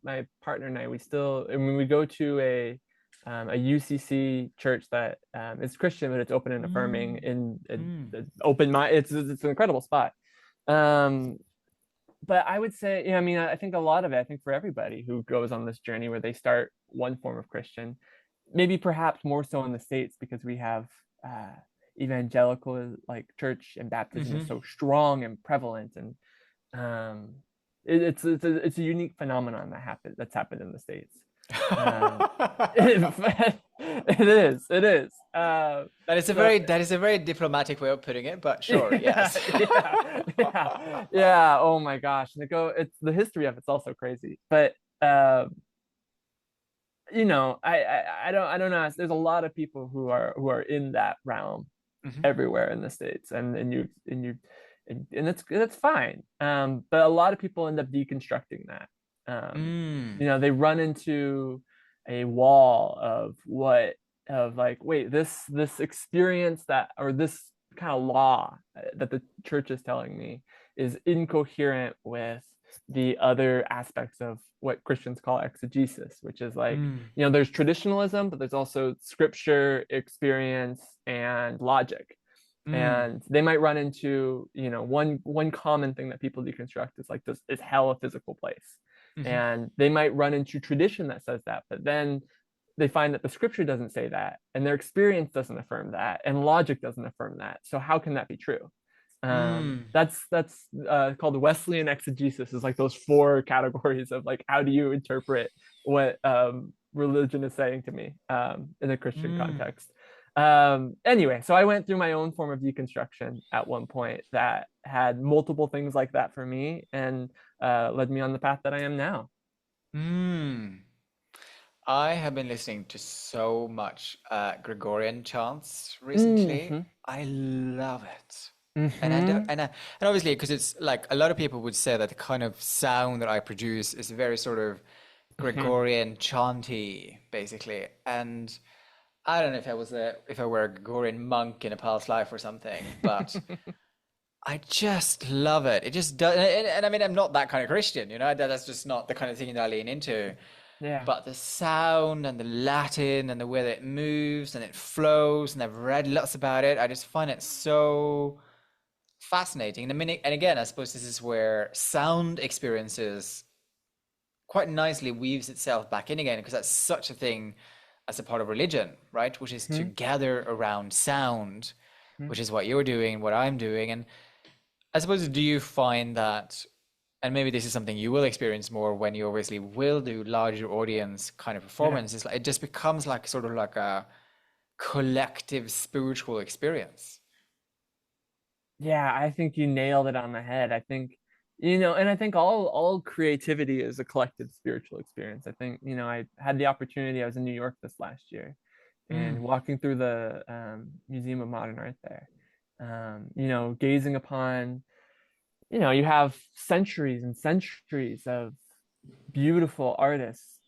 my partner and I, when we go to a UCC church that is Christian, but it's open and affirming Mm, in mm, open mind. It's an incredible spot. Um, but I would say, I think a lot of it, I think for everybody who goes on this journey where they start one form of Christian, maybe perhaps more so in the States because we have evangelical like church and baptism is mm-hmm. so strong and prevalent, and um, it's a unique phenomenon that's happened in the States. Um, it is. So That is a very diplomatic way of putting it, but sure, yeah, yes. yeah. Oh my gosh, it's the history of it's also crazy, but uh, I don't know. There's a lot of people who are in that realm Hmm. everywhere in the States, and that's fine. But a lot of people end up deconstructing that. Mm, They run into a wall of like, wait, this experience that or this kind of law that the church is telling me is incoherent with the other aspects of what Christians call exegesis, which is like, Mm. there's traditionalism, but there's also scripture, experience, and logic. Mm. And they might run into, one common thing that people deconstruct is like, this is hell a physical place? Mm-hmm. And they might run into tradition that says that, but then they find that the scripture doesn't say that, and their experience doesn't affirm that, and logic doesn't affirm that. So how can that be true? Mm. That's called Wesleyan exegesis. Is like those four categories of like, how do you interpret what religion is saying to me in a Christian Mm. context. Anyway, so I went through my own form of deconstruction at one point that had multiple things like that for me, and led me on the path that I am now. Mm. I have been listening to so much Gregorian chants recently. Mm-hmm. I love it. And I don't, Mm-hmm. and obviously because it's like a lot of people would say that the kind of sound that I produce is very sort of Mm-hmm. Gregorian chanty, basically. And I don't know if I were a Gregorian monk in a past life or something, but I just love it. It just does, and I mean, I'm not that kind of Christian, that's just not the kind of thing that I lean into. Yeah. But the sound and the Latin and the way that it moves and it flows, and I've read lots about it. I just find it so fascinating. And and again, I suppose this is where sound experiences quite nicely weaves itself back in again, because that's such a thing as a part of religion, right? Which is to Mm-hmm. gather around sound, which is what you're doing, what I'm doing. And I suppose, do you find that, and maybe this is something you will experience more when you obviously will do larger audience kind of Yeah. performance, is like it just becomes like sort of like a collective spiritual experience. Yeah, I think you nailed it on the head. I think, and I think all creativity is a collective spiritual experience. I think, I had the opportunity, I was in New York this last year, Mm. and walking through the Museum of Modern Art there, gazing upon, you have centuries and centuries of beautiful artists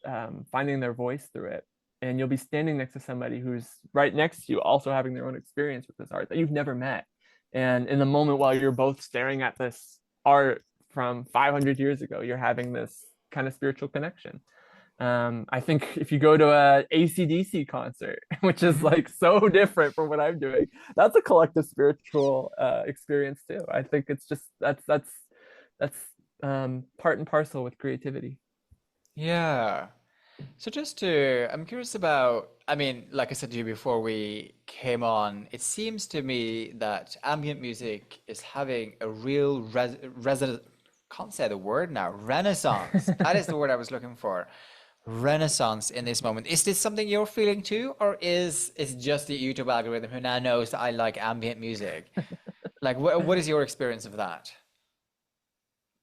finding their voice through it. And you'll be standing next to somebody who's right next to you, also having their own experience with this art that you've never met. And in the moment while you're both staring at this art from 500 years ago, you're having this kind of spiritual connection. I think if you go to a AC/DC concert, which is Hmm. like so different from what I'm doing, that's a collective spiritual experience too. I think it's just that's part and parcel with creativity. Yeah. So I'm curious about, I mean, like I said to you before we came on, it seems to me that ambient music is having a real can't say the word now, renaissance. That is the word I was looking for. Renaissance in this moment. Is this something you're feeling too, or is it's just the YouTube algorithm who now knows that I like ambient music? Like, what is your experience of that?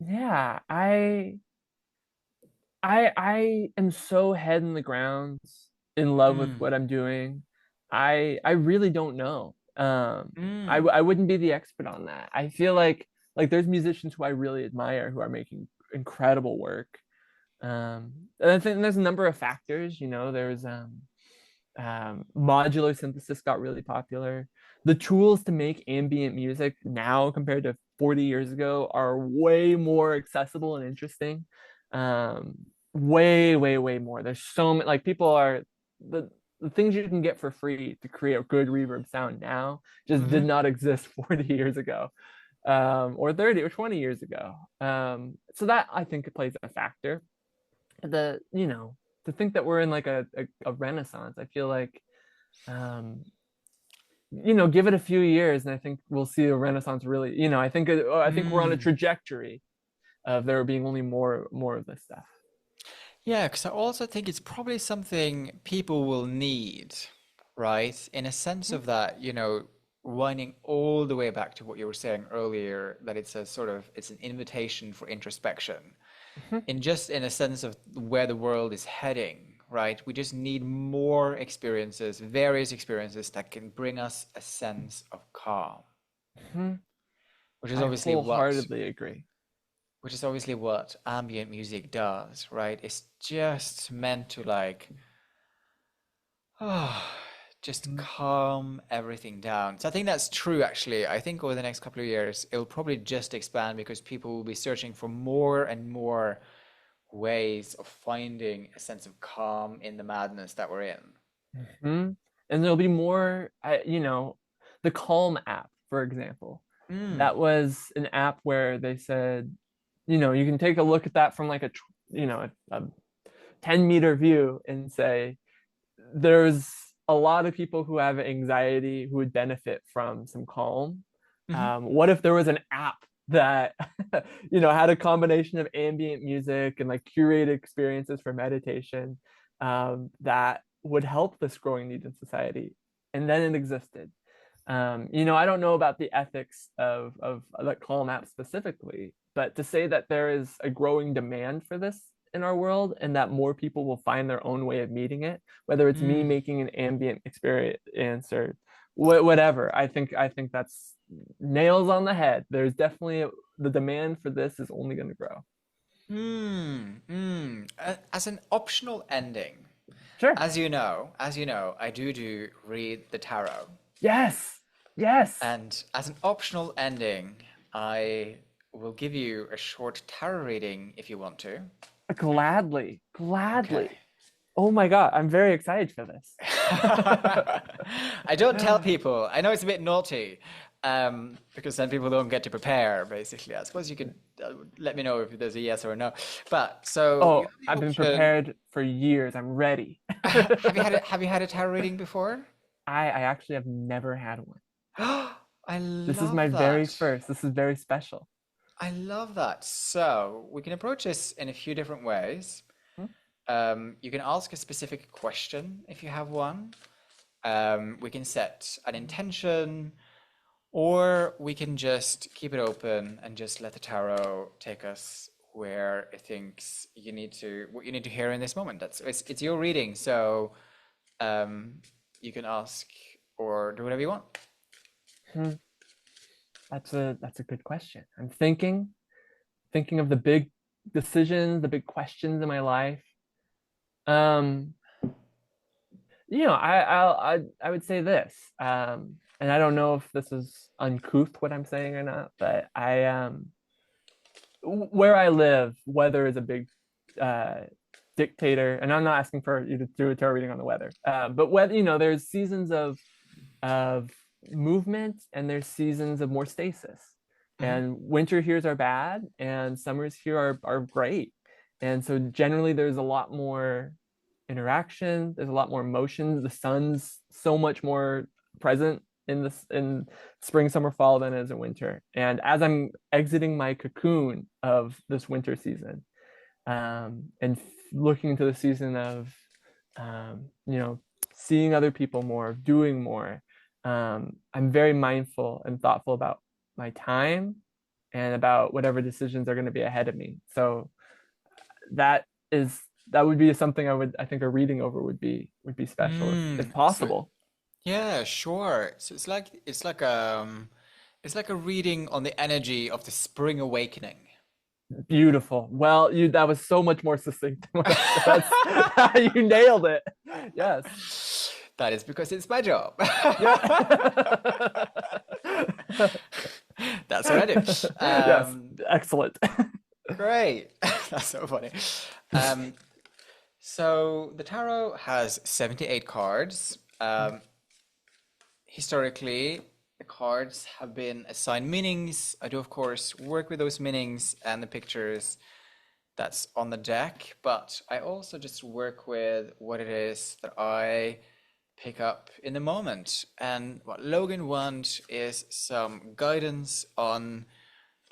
Yeah, I am so head in the ground in love with Mm. what I'm doing. I really don't know. Mm. I wouldn't be the expert on that. I feel like there's musicians who I really admire who are making incredible work. And I think there's a number of factors. There's modular synthesis got really popular. The tools to make ambient music now compared to 40 years ago are way more accessible and interesting. Way, way, way more. There's so many, like people are the things you can get for free to create a good reverb sound now just did Mm-hmm. not exist 40 years ago, or 30 or 20 years ago. So that I think it plays a factor. To think that we're in like a renaissance, I feel like um give it a few years and I think we'll see a renaissance really. I think we're on a Mm. trajectory of there being only more of this stuff. Yeah, because I also think it's probably something people will need, right? In a sense of that, winding all the way back to what you were saying earlier, that it's an invitation for introspection. Mhm. In a sense of where the world is heading, right? We just need more experiences, various experiences that can bring us a sense of calm, Mhm. which is I obviously what wholeheartedly agree. which is obviously what ambient music does, right? It's just meant to like just calm everything down. So I think that's true, actually. I think over the next couple of years, it'll probably just expand because people will be searching for more and more ways of finding a sense of calm in the madness that we're in. Hmm. And there'll be more, the Calm app, for example. Mm. That was an app where they said, you can take a look at that from like a 10-meter view and say, there's a lot of people who have anxiety who would benefit from some calm. Hmm. What if there was an app that had a combination of ambient music and like curated experiences for meditation that would help this growing need in society? And then it existed. I don't know about the ethics of the Calm app specifically, but to say that there is a growing demand for this in our world and that more people will find their own way of meeting it, whether it's me Mm. making an ambient experience or whatever, I think that's nails on the head. There's definitely the demand for this is only going to grow. Mm. Mm. As an optional ending, Sure. I do read the tarot. Yes. Yes. And as an optional ending, I will give you a short tarot reading if you want to. Gladly. Okay. Gladly. Oh my God, I'm very excited for this. I don't tell people. I know it's a bit naughty, because then people don't get to prepare, basically. I suppose you could let me know if there's a yes or a no. But so you Oh, have I've the been option. prepared for years. I'm ready. Have you had a tarot reading before? I actually have never had one. I This is my love very that. first. This is very special. I love that. So we can approach this in a few different ways. Hmm? You can ask a specific question if you have one. We can set an intention, or we can just keep it open and just let the tarot take us where it thinks what you need to hear in this moment. It's your reading, so um, you can ask or do whatever you want. Hmm. That's a good question. I'm thinking of the big decisions, the big questions in my life. Um, I would say this. And I don't know if this is uncouth what I'm saying or not, but where I live, weather is a big uh, dictator, and I'm not asking for you to do a tarot reading on the weather, but whether there's seasons of movement and there's seasons of more stasis, Hmm. and winter here's are bad, and summers here are great, and so generally there's a lot more interaction, there's a lot more emotion. The sun's so much more present in spring, summer, fall than it is in winter. And as I'm exiting my cocoon of this winter season, and looking into the season of seeing other people more, doing more, I'm very mindful and thoughtful about my time and about whatever decisions are going to be ahead of me. So that is that would be something I think a reading over would be special if So possible. yeah, sure. So it's like a reading on the energy of the spring awakening. Beautiful. Well, you that was so much more succinct than what that's you nailed it. Yes. That is because it's my job. Yeah. That's what I do. Yes. Excellent. Great. That's so funny. Um, so the tarot has 78 cards. Historically, the cards have been assigned meanings. I do, of course, work with those meanings and the pictures that's on the deck, but I also just work with what it is that I pick up in the moment. And what Logan wants is some guidance on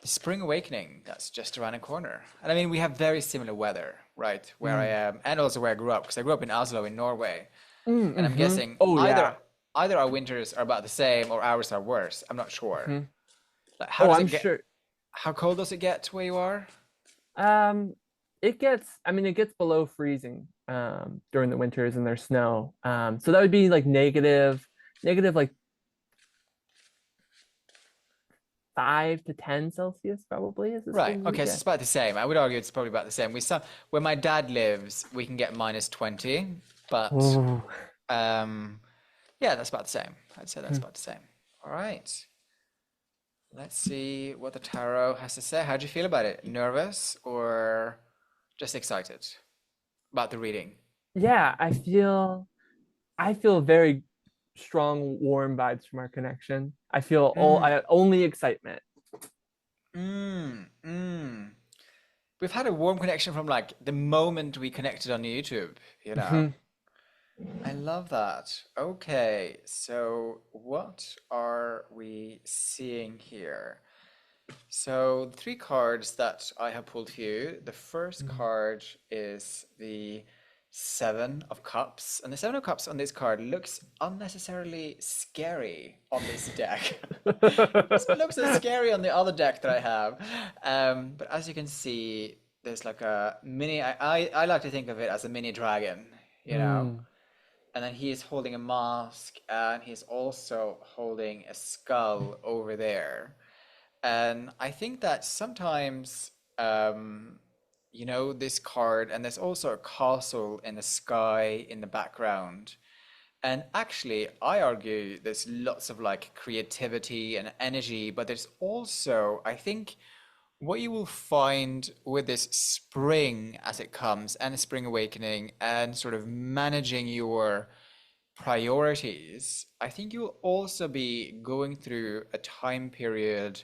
the spring awakening that's just around the corner. And I mean, we have very similar weather, right? Where I Mm. am, and also where I grew up, because I grew up in Oslo in Norway. And I'm Mm-hmm. guessing Oh yeah. either our winters are about the same or ours are worse. I'm not sure. Mhm. Like, how Oh, does I'm it get? sure. How cold does it get where you are? Um, it gets below freezing during the winters and there's snow. So that would be like negative like 5 to 10 Celsius probably is the Right. spring we Okay, so it's get. about the same. I would argue it's probably about the same. Where my dad lives, we can get -20, but Ooh. um, Yeah, that's about the same. I'd say that's Hmm. about the same. All right. Let's see what the tarot has to say. How do you feel about it? Nervous or just excited about the reading? Yeah, I feel very strong, warm vibes from our connection. I feel Mm, I only excitement. mm. We've had a warm connection from like the moment we connected on YouTube, you know? Hmm. I love that. Okay, so what are we seeing here? So the three cards that I have pulled for you, the first card is the Seven of Cups, and the Seven of Cups on this card looks unnecessarily scary on this deck. It doesn't look so scary on the other deck that I have. But as you can see, there's like a mini, I like to think of it as a mini dragon, you know? Hmm. And then he is holding a mask and he's also holding a skull over there. And I think that sometimes, um, this card, and there's also a castle in the sky in the background. And actually, I argue there's lots of like creativity and energy, but there's also, I think, what you will find with this spring as it comes and a spring awakening and sort of managing your priorities, I think you'll also be going through a time period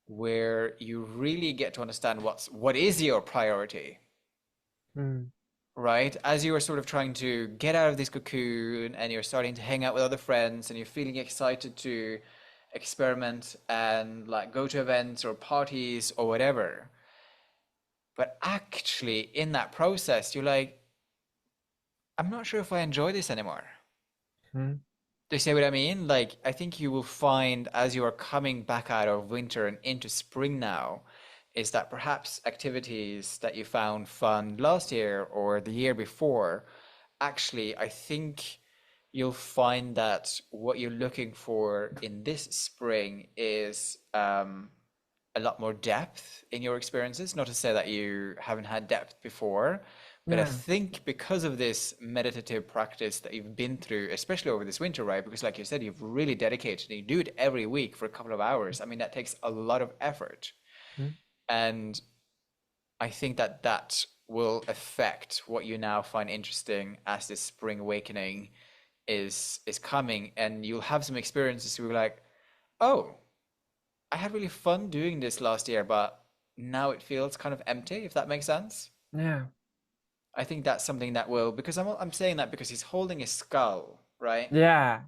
where you really get to understand what is your priority, Hmm. right? As you are sort of trying to get out of this cocoon and you're starting to hang out with other friends and you're feeling excited to experiment and like go to events or parties or whatever. But actually in that process, you're like, I'm not sure if I enjoy this anymore. Hmm. Do you see what I mean? Like, I think you will find as you are coming back out of winter and into spring now, is that perhaps activities that you found fun last year or the year before, actually, I think you'll find that what you're looking for in this spring is a lot more depth in your experiences. Not to say that you haven't had depth before, but I Yeah. think because of this meditative practice that you've been through, especially over this winter, right? Because like you said, you've really dedicated and you do it every week for a couple of hours. I mean, that takes a lot of effort. Hmm. And I think that that will affect what you now find interesting as this spring awakening is coming. And you'll have some experiences where you're like, oh, I had really fun doing this last year, but now it feels kind of empty, if that makes sense. Yeah. I think that's something that will, because I'm saying that because he's holding a skull, right? Yeah.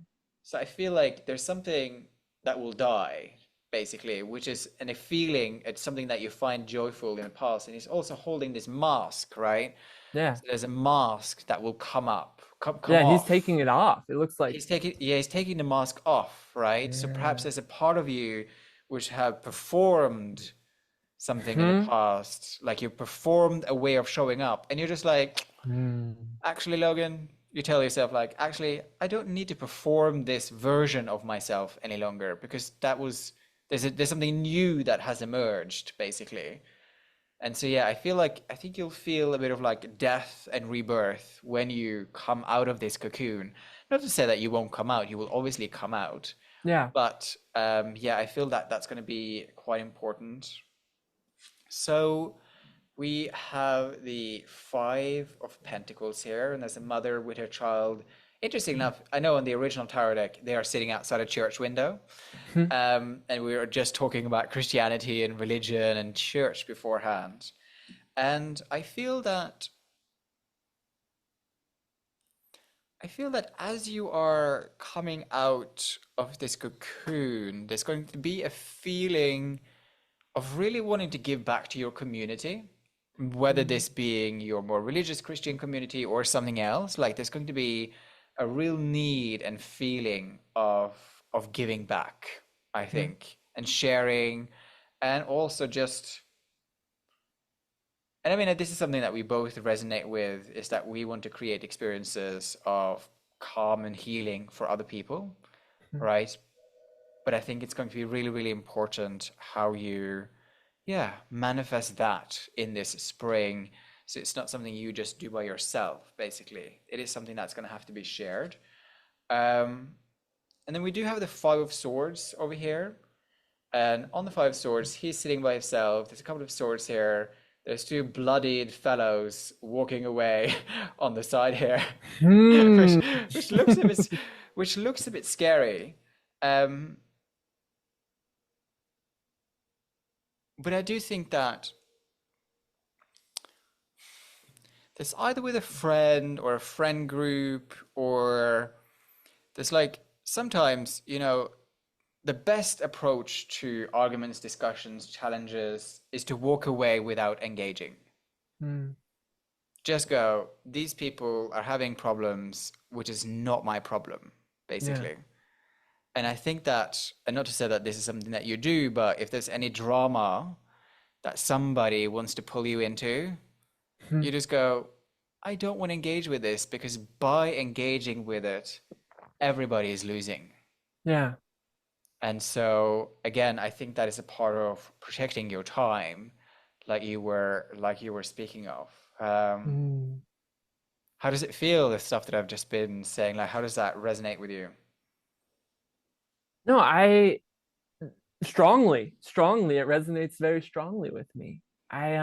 So I feel like there's something that will die, basically, which is and a feeling, it's something that you find joyful in the past. And he's also holding this mask, right? Yeah. So there's a mask that will come up, come Yeah. And he's taking off. it off. It looks like, He's taking the mask off, right? So perhaps yeah. there's a part of you which have performed something in the Hmm. past, like you performed a way of showing up, and you're just like, Hmm. actually, Logan, you tell yourself, like, actually, I don't need to perform this version of myself any longer because there's something new that has emerged, basically. And so, yeah, I think you'll feel a bit of like death and rebirth when you come out of this cocoon. Not to say that you won't come out, you will obviously come out. Yeah. But yeah, I feel that that's going to be quite important. So we have the Five of Pentacles here, and there's a mother with her child. Interesting enough, I know on the original tarot deck, they are sitting outside a church window. Hmm. And we were just talking about Christianity and religion and church beforehand. And I feel that as you are coming out of this cocoon, there's going to be a feeling of really wanting to give back to your community, whether Hmm. this being your more religious Christian community or something else. Like there's going to be a real need and feeling of giving back, I Hmm. think, and sharing, and also just. And I mean, this is something that we both resonate with, is that we want to create experiences of calm and healing for other people, Hmm. right? But I think it's going to be really, really important how you, yeah, manifest that in this spring. So it's not something you just do by yourself, basically. It is something that's going to have to be shared. Um, and then we do have the Five of Swords over here. And on the Five of Swords, he's sitting by himself. There's a couple of swords here. There's two bloodied fellows walking away on the side here, which Hmm. which looks a bit which looks a bit scary. Um, but I do think that there's either with a friend or a friend group, or there's like sometimes, the best approach to arguments, discussions, challenges is to walk away without engaging. Hmm. Just go, these people are having problems, which is not my problem, Yeah. basically. And I think that, and not to say that this is something that you do, but if there's any drama that somebody wants to pull you into, Hmm. you just go, I don't want to engage with this because by engaging with it, everybody is losing. Yeah. And so again, I think that is a part of protecting your time, like you were speaking of. Um, Hmm. how does it feel, the stuff that I've just been saying? Like, how does that resonate with you? No, I strongly, it resonates very strongly with me. I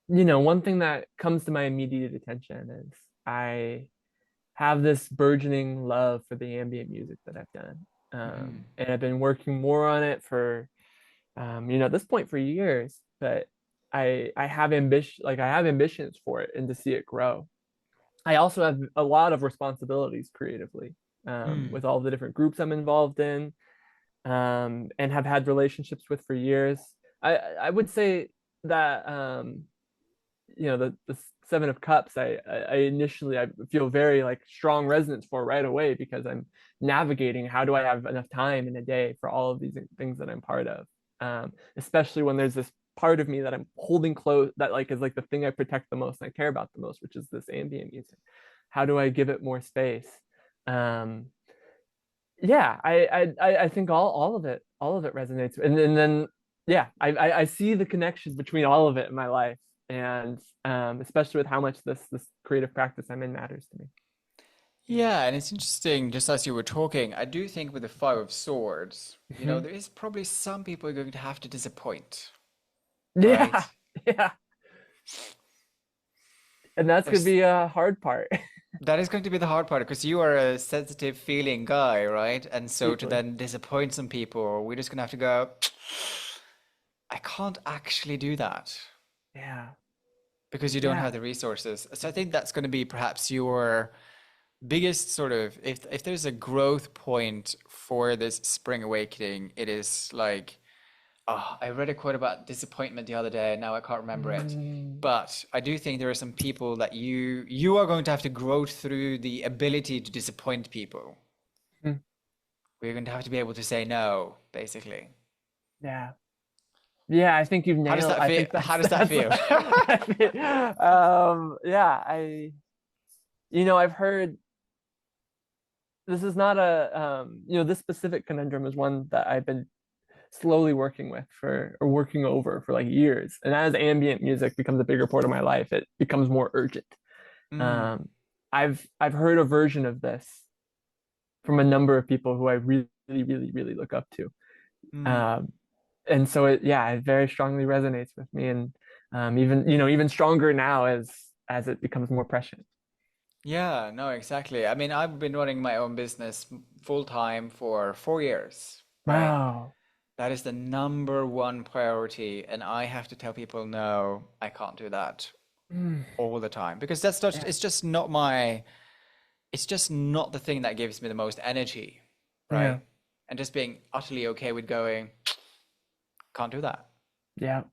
one thing that comes to my immediate attention is I have this burgeoning love for the ambient music that I've done. Hmm. And I've been working more on it for at this point for years, but I have ambitions for it and to see it grow. I also have a lot of responsibilities creatively, Mm. with all the different groups I'm involved in, and have had relationships with for years. I would say that the Seven of Cups, I initially I feel very like strong resonance for right away because I'm navigating how do I have enough time in a day for all of these things that I'm part of, especially when there's this part of me that I'm holding close that like is like the thing I protect the most and I care about the most, which is this ambient music. How do I give it more space? um yeah, I think all of it resonates, and then yeah, I see the connections between all of it in my life, and especially with how much this creative practice I'm in matters to me. Yeah, and it's interesting, just as you were talking, I do think with the Five of Swords, Hmm. there is probably some people you're going to have to disappoint, right? Yeah, yeah, and that's gonna There's be a hard part. That is going to be the hard part because you are a sensitive feeling guy, right? And so to Deeply. then disappoint some people, we're just gonna have to go, I can't actually do that Yeah, because you don't yeah. have the resources. So I think that's going to be perhaps your biggest sort of, if there's a growth point for this spring awakening, it is like, oh, I read a quote about disappointment the other day. Now I can't remember it. Mm. But I do think there are some people that you are going to have to grow through the ability to disappoint people. Mm. We're going to have to be able to say no, basically. Yeah, yeah. I think you've How does nailed. that I feel? think How that's does that that's. feel? Yeah. I've heard this is not a this specific conundrum is one that I've been slowly working with for or working over for like years. And as ambient music becomes a bigger part of my life, it becomes more urgent. Mm, Um, I've heard a version of this from a number of people who I really, really, really look up to. mm. Um, and so it very strongly resonates with me, and even stronger now as it becomes more prescient. Yeah, no, exactly. I mean, I've been running my own business full time for 4 years, right? Wow. That is the number one priority, and I have to tell people, no, I can't do that Mm, all the time because that's just yeah. it's just not the thing that gives me the most energy, Yeah. right? And just being utterly okay with going, can't do that. Yeah.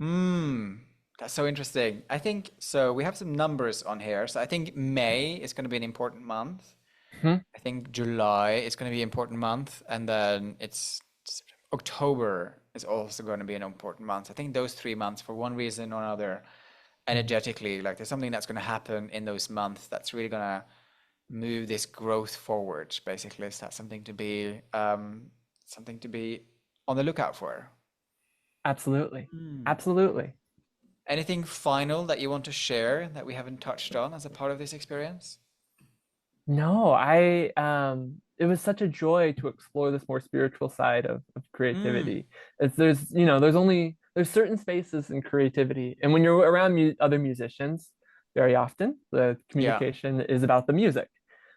Hmm, that's so interesting. I think so. We have some numbers on here. So I think May is going to be an important month. Hmm. I think July is going to be an important month, and then October is also going to be an important month. I think those 3 months, for one reason or another, energetically, like there's something that's going to happen in those months that's really going to move this growth forward. Basically, so that's something to be on the lookout for. Absolutely. Hmm. Absolutely. Anything final that you want to share that we haven't touched on as a part of this experience? No, it was such a joy to explore this more spiritual side of Mm, creativity. It's there's certain spaces in creativity, and when you're around other musicians, very often the yeah, communication is about the music.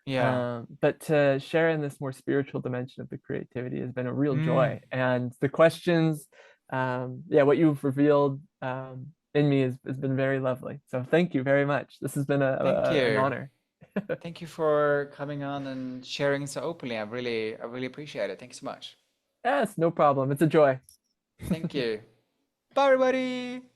yeah. But to share in this more spiritual dimension of the creativity has been a real Mm, joy. And the questions, yeah, what you've revealed in me has been very lovely. So thank you very much. This has been thank an you. honor. Thank you for coming on and sharing so openly. I really appreciate it. Thank you so much. Yes, no problem. It's a joy. Thank you. Bye, everybody.